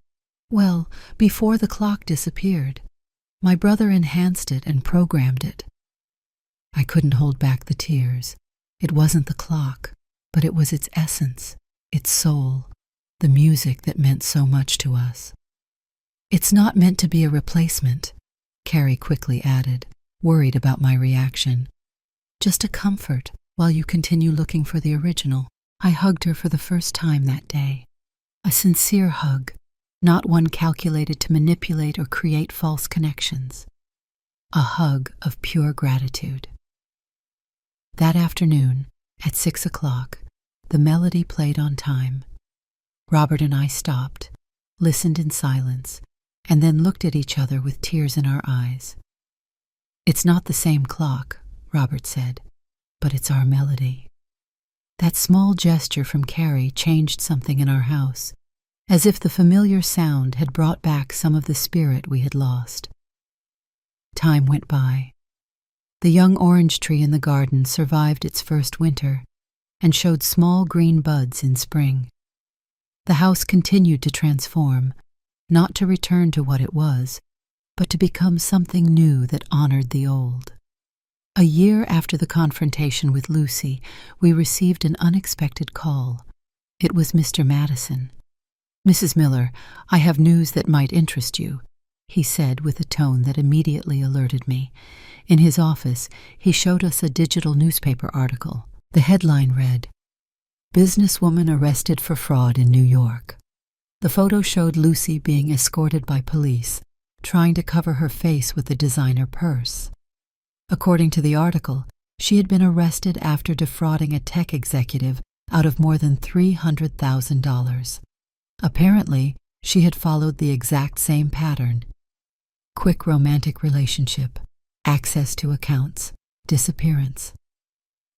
the clock disappeared. My brother enhanced it and programmed it." I couldn't hold back the tears. It wasn't the clock, but it was its essence, its soul, the music that meant so much to us. "It's not meant to be a replacement," Carrie quickly added, worried about my reaction. "Just a comfort while you continue looking for the original." I hugged her for the first time that day. A sincere hug, not one calculated to manipulate or create false connections. A hug of pure gratitude. That afternoon, at 6 o'clock, the melody played on time. Robert and I stopped, listened in silence, and then looked at each other with tears in our eyes. "It's not the same clock," Robert said, "but it's our melody." That small gesture from Carrie changed something in our house, as if the familiar sound had brought back some of the spirit we had lost. Time went by. The young orange tree in the garden survived its first winter and showed small green buds in spring. The house continued to transform, not to return to what it was, but to become something new that honored the old. A year after the confrontation with Lucy, we received an unexpected call. It was Mr. Madison. "Mrs. Miller, I have news that might interest you," he said with a tone that immediately alerted me. In his office, he showed us a digital newspaper article. The headline read, "Businesswoman arrested for fraud in New York." The photo showed Lucy being escorted by police, trying to cover her face with a designer purse. According to the article, she had been arrested after defrauding a tech executive out of more than $300,000. Apparently, she had followed the exact same pattern. Quick romantic relationship, access to accounts, disappearance.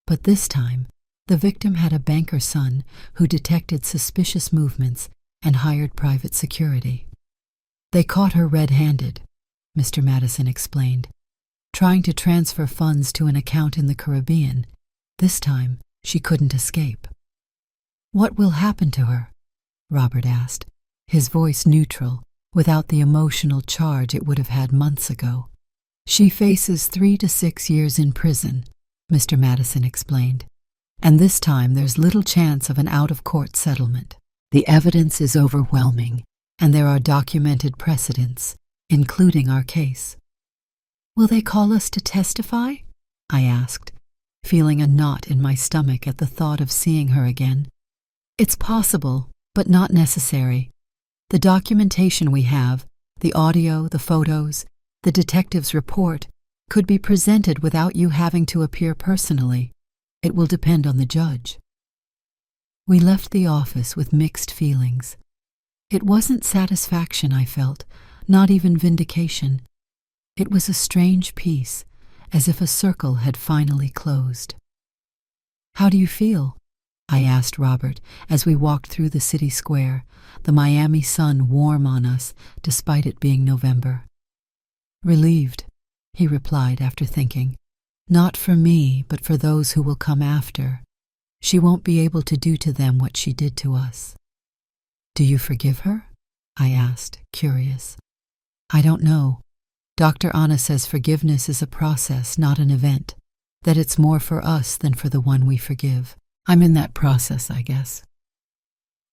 But this time, the victim had a banker son who detected suspicious movements and hired private security. They caught her red-handed, Mr. Madison explained, trying to transfer funds to an account in the Caribbean. This time, she couldn't escape. "What will happen to her?" Robert asked, his voice neutral, without the emotional charge it would have had months ago. "She faces 3 to 6 years in prison," Mr. Madison explained, "and this time there's little chance of an out-of-court settlement. The evidence is overwhelming, and there are documented precedents, including our case." "Will they call us to testify?" I asked, feeling a knot in my stomach at the thought of seeing her again. "It's possible, but not necessary. The documentation we have, the audio, the photos, the detective's report, could be presented without you having to appear personally. It will depend on the judge." We left the office with mixed feelings. It wasn't satisfaction I felt, not even vindication. It was a strange peace, as if a circle had finally closed. "How do you feel?" I asked Robert as we walked through the city square, the Miami sun warm on us despite it being November. "Relieved," he replied after thinking. "Not for me, but for those who will come after. She won't be able to do to them what she did to us." "Do you forgive her?" I asked, curious. "I don't know. Dr. Anna says forgiveness is a process, not an event, that it's more for us than for the one we forgive. I'm in that process, I guess."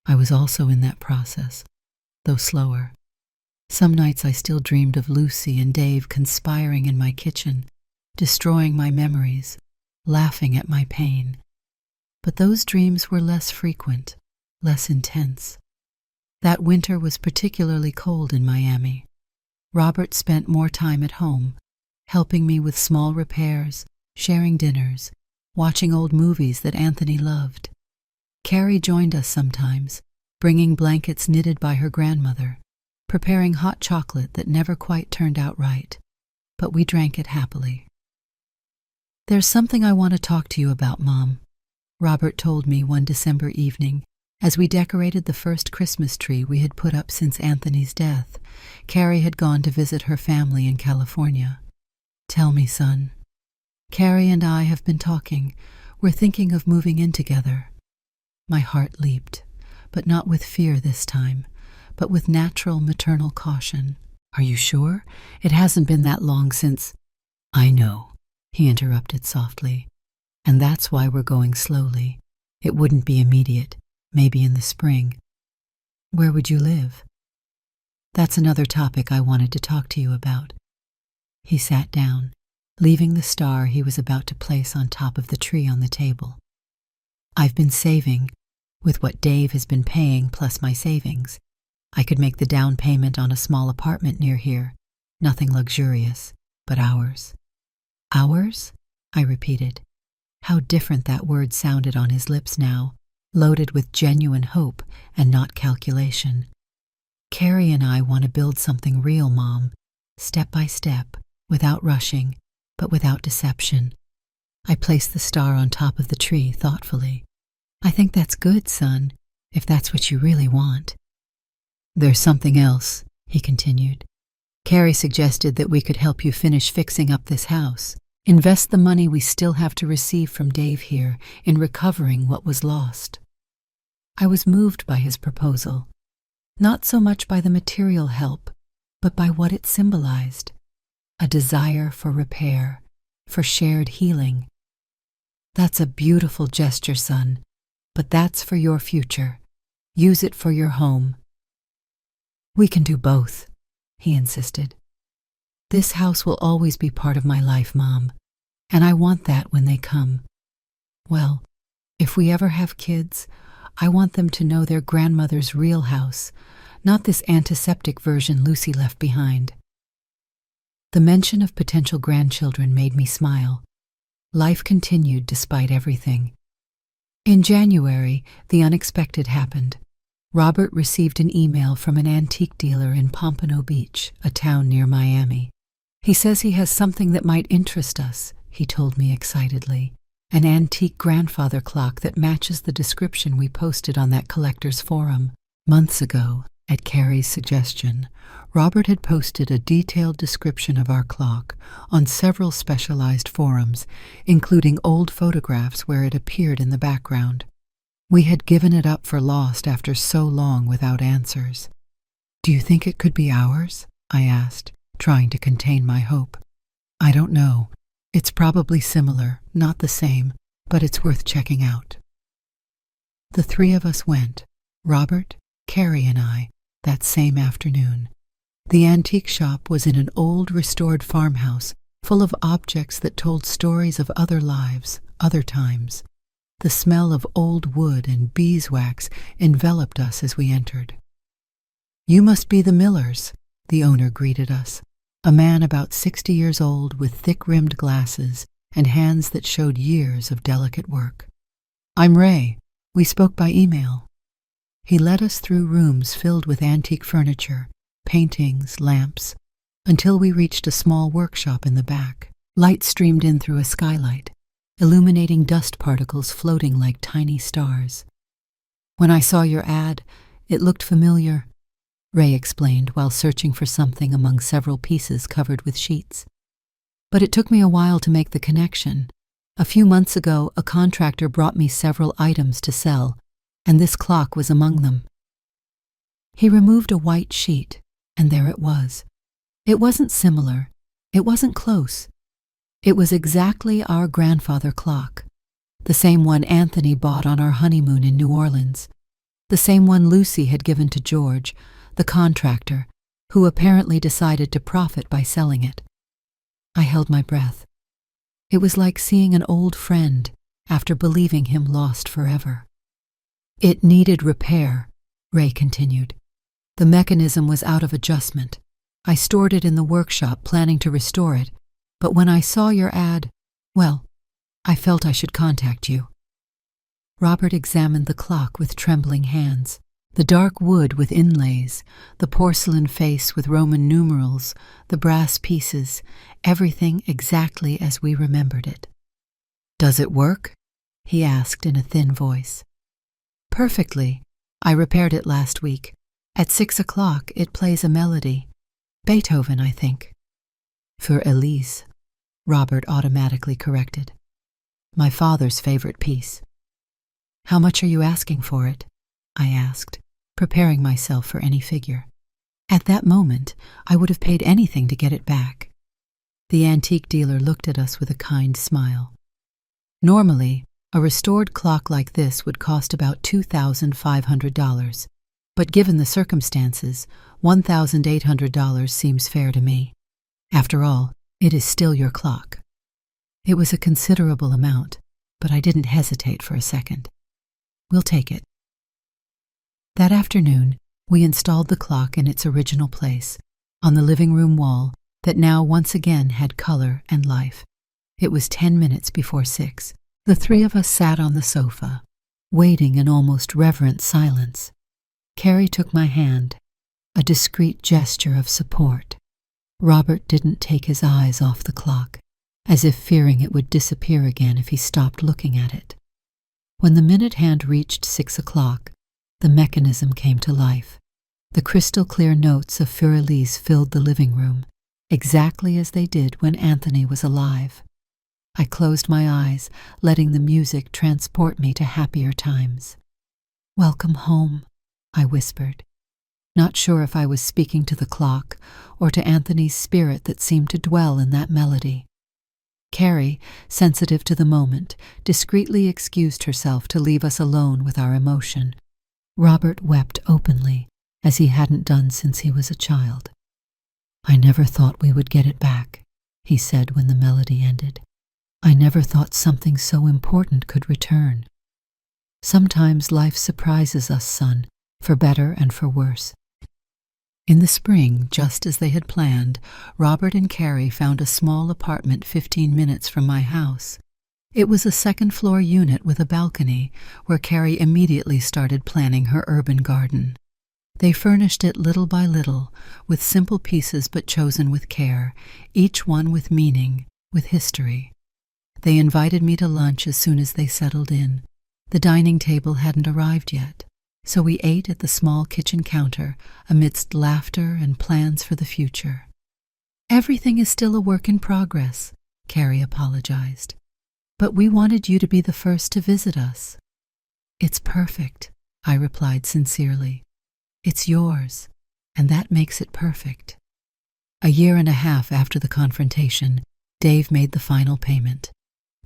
I was also in that process, though slower. Some nights I still dreamed of Lucy and Dave conspiring in my kitchen, destroying my memories, laughing at my pain. But those dreams were less frequent, less intense. That winter was particularly cold in Miami. Robert spent more time at home, helping me with small repairs, sharing dinners, watching old movies that Anthony loved. Carrie joined us sometimes, bringing blankets knitted by her grandmother, preparing hot chocolate that never quite turned out right, but we drank it happily. "There's something I want to talk to you about, Mom," Robert told me one December evening, as we decorated the first Christmas tree we had put up since Anthony's death. Carrie had gone to visit her family in California. "Tell me, son." "Carrie and I have been talking. We're thinking of moving in together." My heart leaped, but not with fear this time, but with natural maternal caution. "Are you sure? It hasn't been that long since—" "I know," he interrupted softly, "and that's why we're going slowly. It wouldn't be immediate, maybe in the spring." "Where would you live?" "That's another topic I wanted to talk to you about." He sat down, leaving the star he was about to place on top of the tree on the table. "I've been saving, with what Dave has been paying plus my savings. I could make the down payment on a small apartment near here. Nothing luxurious, but ours." "Ours?" I repeated. How different that word sounded on his lips now, loaded with genuine hope and not calculation. "Carrie and I want to build something real, Mom, step by step, without rushing, but without deception." I placed the star on top of the tree thoughtfully. "I think that's good, son, if that's what you really want." "There's something else," he continued. "Carrie suggested that we could help you finish fixing up this house, invest the money we still have to receive from Dave here in recovering what was lost." I was moved by his proposal, not so much by the material help, but by what it symbolized: a desire for repair, for shared healing. "That's a beautiful gesture, son, but that's for your future. Use it for your home." "We can do both," he insisted. "This house will always be part of my life, Mom, and I want that when they come. Well, if we ever have kids, I want them to know their grandmother's real house, not this antiseptic version Lucy left behind." The mention of potential grandchildren made me smile. Life continued despite everything. In January, the unexpected happened. Robert received an email from an antique dealer in Pompano Beach, a town near Miami. He says he has something that might interest us, he told me excitedly. An antique grandfather clock that matches the description we posted on that collector's forum. Months ago, at Carrie's suggestion, Robert had posted a detailed description of our clock on several specialized forums, including old photographs where it appeared in the background. We had given it up for lost after so long without answers. "Do you think it could be ours?" I asked, trying to contain my hope. "I don't know. It's probably similar, not the same, but it's worth checking out." The three of us went, Robert, Carrie, and I, that same afternoon. The antique shop was in an old restored farmhouse full of objects that told stories of other lives, other times. The smell of old wood and beeswax enveloped us as we entered. "You must be the Millers," the owner greeted us, a man about 60 years old with thick-rimmed glasses and hands that showed years of delicate work. "I'm Ray. We spoke by email." He led us through rooms filled with antique furniture, paintings, lamps, until we reached a small workshop in the back. Light streamed in through a skylight, illuminating dust particles floating like tiny stars. "When I saw your ad, it looked familiar," Ray explained while searching for something among several pieces covered with sheets. "But it took me a while to make the connection. A few months ago, a contractor brought me several items to sell, and this clock was among them." He removed a white sheet, and there it was. It wasn't similar. It wasn't close. It was exactly our grandfather clock, the same one Anthony bought on our honeymoon in New Orleans, the same one Lucy had given to George, the contractor, who apparently decided to profit by selling it. I held my breath. It was like seeing an old friend after believing him lost forever. "It needed repair," Ray continued. "The mechanism was out of adjustment. I stored it in the workshop planning to restore it, but when I saw your ad, well, I felt I should contact you." Robert examined the clock with trembling hands. The dark wood with inlays, the porcelain face with Roman numerals, the brass pieces, everything exactly as we remembered it. "Does it work?" he asked in a thin voice. "Perfectly. I repaired it last week. At 6 o'clock it plays a melody. Beethoven, I think." "For Elise," Robert automatically corrected. "My father's favorite piece." "How much are you asking for it?" I asked, preparing myself for any figure. At that moment, I would have paid anything to get it back. The antique dealer looked at us with a kind smile. "Normally, a restored clock like this would cost about $2,500, but given the circumstances, $1,800 seems fair to me. After all, it is still your clock." It was a considerable amount, but I didn't hesitate for a second. "We'll take it." That afternoon, we installed the clock in its original place, on the living room wall that now once again had color and life. It was 10 minutes before 6. The three of us sat on the sofa, waiting in almost reverent silence. Carrie took my hand, a discreet gesture of support. Robert didn't take his eyes off the clock, as if fearing it would disappear again if he stopped looking at it. When the minute hand reached 6 o'clock, the mechanism came to life. The crystal-clear notes of Für-Elise filled the living room, exactly as they did when Anthony was alive. I closed my eyes, letting the music transport me to happier times. "Welcome home," I whispered, not sure if I was speaking to the clock or to Anthony's spirit that seemed to dwell in that melody. Carrie, sensitive to the moment, discreetly excused herself to leave us alone with our emotion. Robert wept openly, as he hadn't done since he was a child. "I never thought we would get it back," he said when the melody ended. "I never thought something so important could return. Sometimes life surprises us, son, for better and for worse. In the spring, just as they had planned, Robert and Carrie found a small apartment 15 minutes from my house. It was a second-floor unit with a balcony, where Carrie immediately started planning her urban garden. They furnished it little by little, with simple pieces but chosen with care, each one with meaning, with history. They invited me to lunch as soon as they settled in. The dining table hadn't arrived yet, so we ate at the small kitchen counter amidst laughter and plans for the future. "Everything is still a work in progress," Carrie apologized. "But we wanted you to be the first to visit us." "It's perfect," I replied sincerely. "It's yours, and that makes it perfect." A year and a half after the confrontation, Dave made the final payment.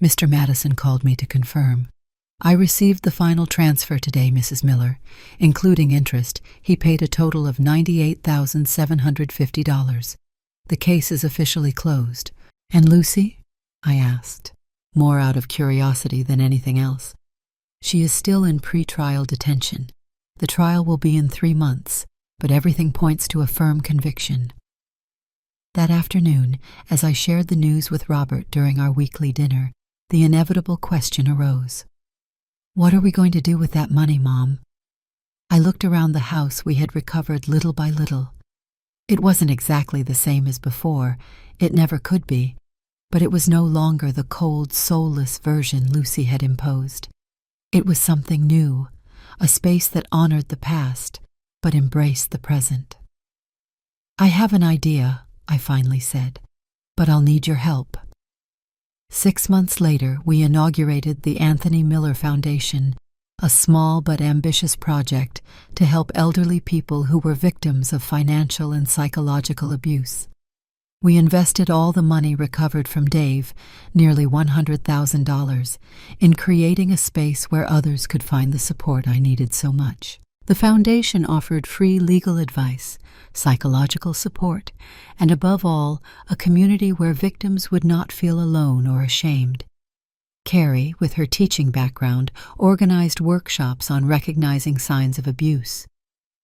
Mr. Madison called me to confirm. "I received the final transfer today, Mrs. Miller. Including interest, he paid a total of $98,750. The case is officially closed." "And Lucy?" I asked, more out of curiosity than anything else. "She is still in pre-trial detention. The trial will be in 3 months, but everything points to a firm conviction." That afternoon, as I shared the news with Robert during our weekly dinner, the inevitable question arose. "What are we going to do with that money, Mom?" I looked around the house we had recovered little by little. It wasn't exactly the same as before, it never could be, but it was no longer the cold, soulless version Lucy had imposed. It was something new, a space that honored the past, but embraced the present. "I have an idea," I finally said, "but I'll need your help." 6 months later, we inaugurated the Anthony Miller Foundation, a small but ambitious project to help elderly people who were victims of financial and psychological abuse. We invested all the money recovered from Dave, nearly $100,000, in creating a space where others could find the support I needed so much. The foundation offered free legal advice, psychological support, and above all, a community where victims would not feel alone or ashamed. Carrie, with her teaching background, organized workshops on recognizing signs of abuse.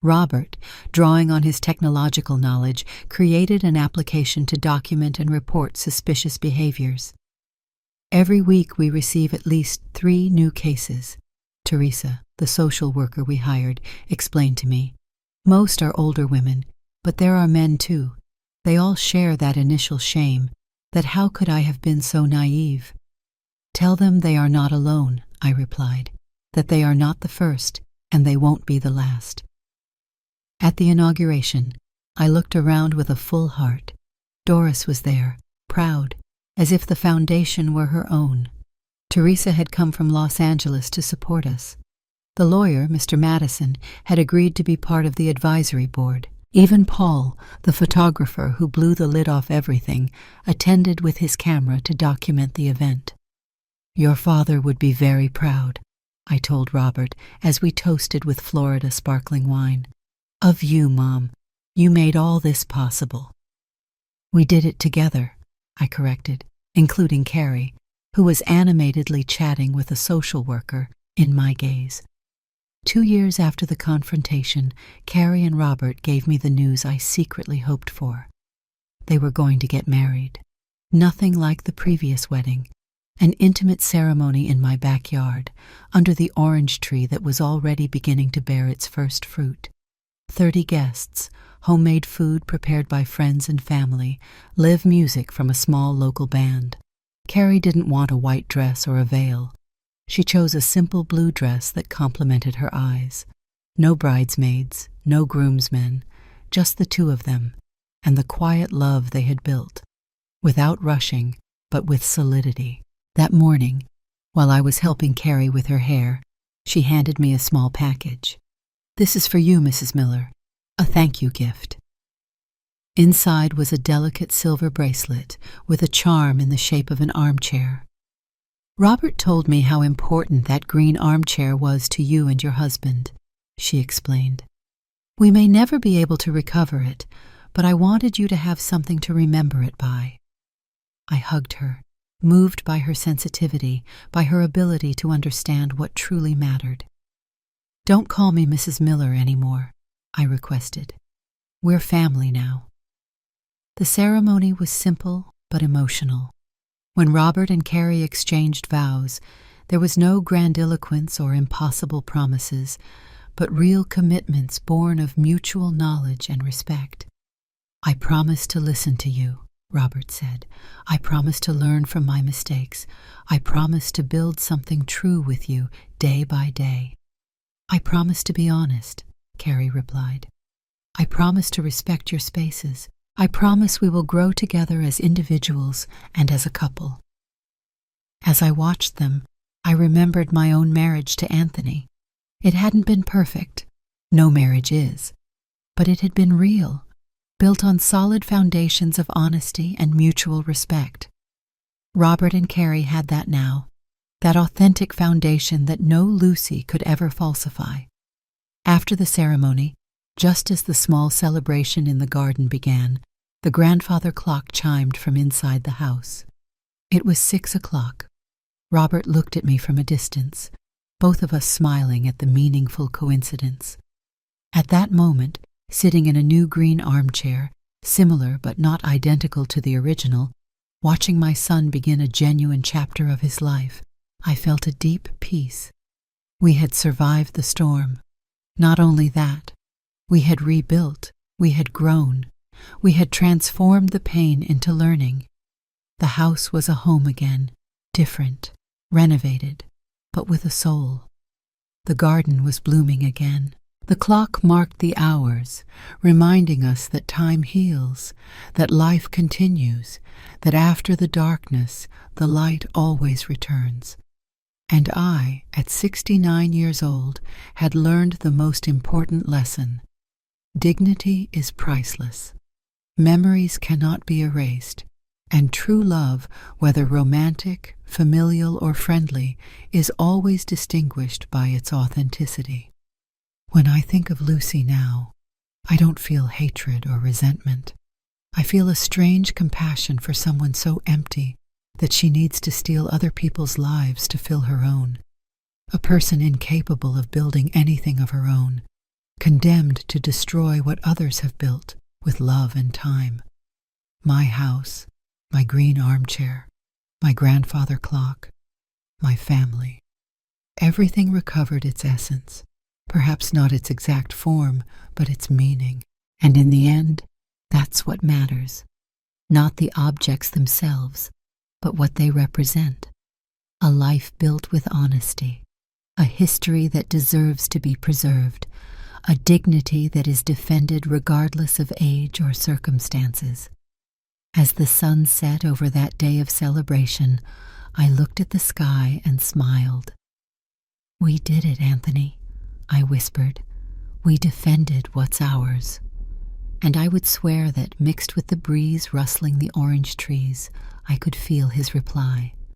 Robert, drawing on his technological knowledge, created an application to document and report suspicious behaviors. Every week we receive at least 3 new cases. Teresa, the social worker we hired, explained to me. Most are older women, but there are men too. They all share that initial shame, that how could I have been so naive? "Tell them they are not alone," I replied, "that they are not the first, and they won't be the last." At the inauguration, I looked around with a full heart. Doris was there, proud, as if the foundation were her own. Teresa had come from Los Angeles to support us. The lawyer, Mr. Madison, had agreed to be part of the advisory board. Even Paul, the photographer who blew the lid off everything, attended with his camera to document the event. "Your father would be very proud," I told Robert as we toasted with Florida sparkling wine. "Of you, Mom. You made all this possible." "We did it together," I corrected, including Carrie, who was animatedly chatting with a social worker in my gaze. 2 years after the confrontation, Carrie and Robert gave me the news I secretly hoped for. They were going to get married. Nothing like the previous wedding. An intimate ceremony in my backyard, under the orange tree that was already beginning to bear its first fruit. 30 guests, homemade food prepared by friends and family, live music from a small local band. Carrie didn't want a white dress or a veil. She chose a simple blue dress that complemented her eyes. No bridesmaids, no groomsmen, just the 2 of them, and the quiet love they had built, without rushing, but with solidity. That morning, while I was helping Carrie with her hair, she handed me a small package. "This is for you, Mrs. Miller, a thank you gift." Inside was a delicate silver bracelet with a charm in the shape of an armchair. "Robert told me how important that green armchair was to you and your husband," she explained. "We may never be able to recover it, but I wanted you to have something to remember it by." I hugged her, moved by her sensitivity, by her ability to understand what truly mattered. "Don't call me Mrs. Miller anymore," I requested. We're family now. The ceremony was simple but emotional. When Robert and Carrie exchanged vows, there was no grandiloquence or impossible promises, but real commitments born of mutual knowledge and respect. "I promise to listen to you," Robert said. "I promise to learn from my mistakes. I promise to build something true with you day by day." "I promise to be honest," Carrie replied. "I promise to respect your spaces. I promise we will grow together as individuals and as a couple." As I watched them, I remembered my own marriage to Anthony. It hadn't been perfect. No marriage is. But it had been real, built on solid foundations of honesty and mutual respect. Robert and Carrie had that now, that authentic foundation that no Lucy could ever falsify. After the ceremony, just as the small celebration in the garden began, the grandfather clock chimed from inside the house. It was 6 o'clock. Robert looked at me from a distance, both of us smiling at the meaningful coincidence. At that moment, sitting in a new green armchair, similar but not identical to the original, watching my son begin a genuine chapter of his life, I felt a deep peace. We had survived the storm. Not only that, we had rebuilt, we had grown, we had transformed the pain into learning. The house was a home again, different, renovated, but with a soul. The garden was blooming again. The clock marked the hours, reminding us that time heals, that life continues, that after the darkness, the light always returns. And I, at 69 years old, had learned the most important lesson. Dignity is priceless. Memories cannot be erased, and true love, whether romantic, familial, or friendly, is always distinguished by its authenticity. When I think of Lucy now, I don't feel hatred or resentment. I feel a strange compassion for someone so empty that she needs to steal other people's lives to fill her own. A person incapable of building anything of her own, condemned to destroy what others have built with love and time. My house, my green armchair, my grandfather clock, my family. Everything recovered its essence, perhaps not its exact form, but its meaning. And in the end, that's what matters. Not the objects themselves, but what they represent. A life built with honesty, a history that deserves to be preserved, a dignity that is defended regardless of age or circumstances. As the sun set over that day of celebration, I looked at the sky and smiled. "We did it, Anthony," I whispered. "We defended what's ours." And I would swear that, mixed with the breeze rustling the orange trees, I could feel his reply.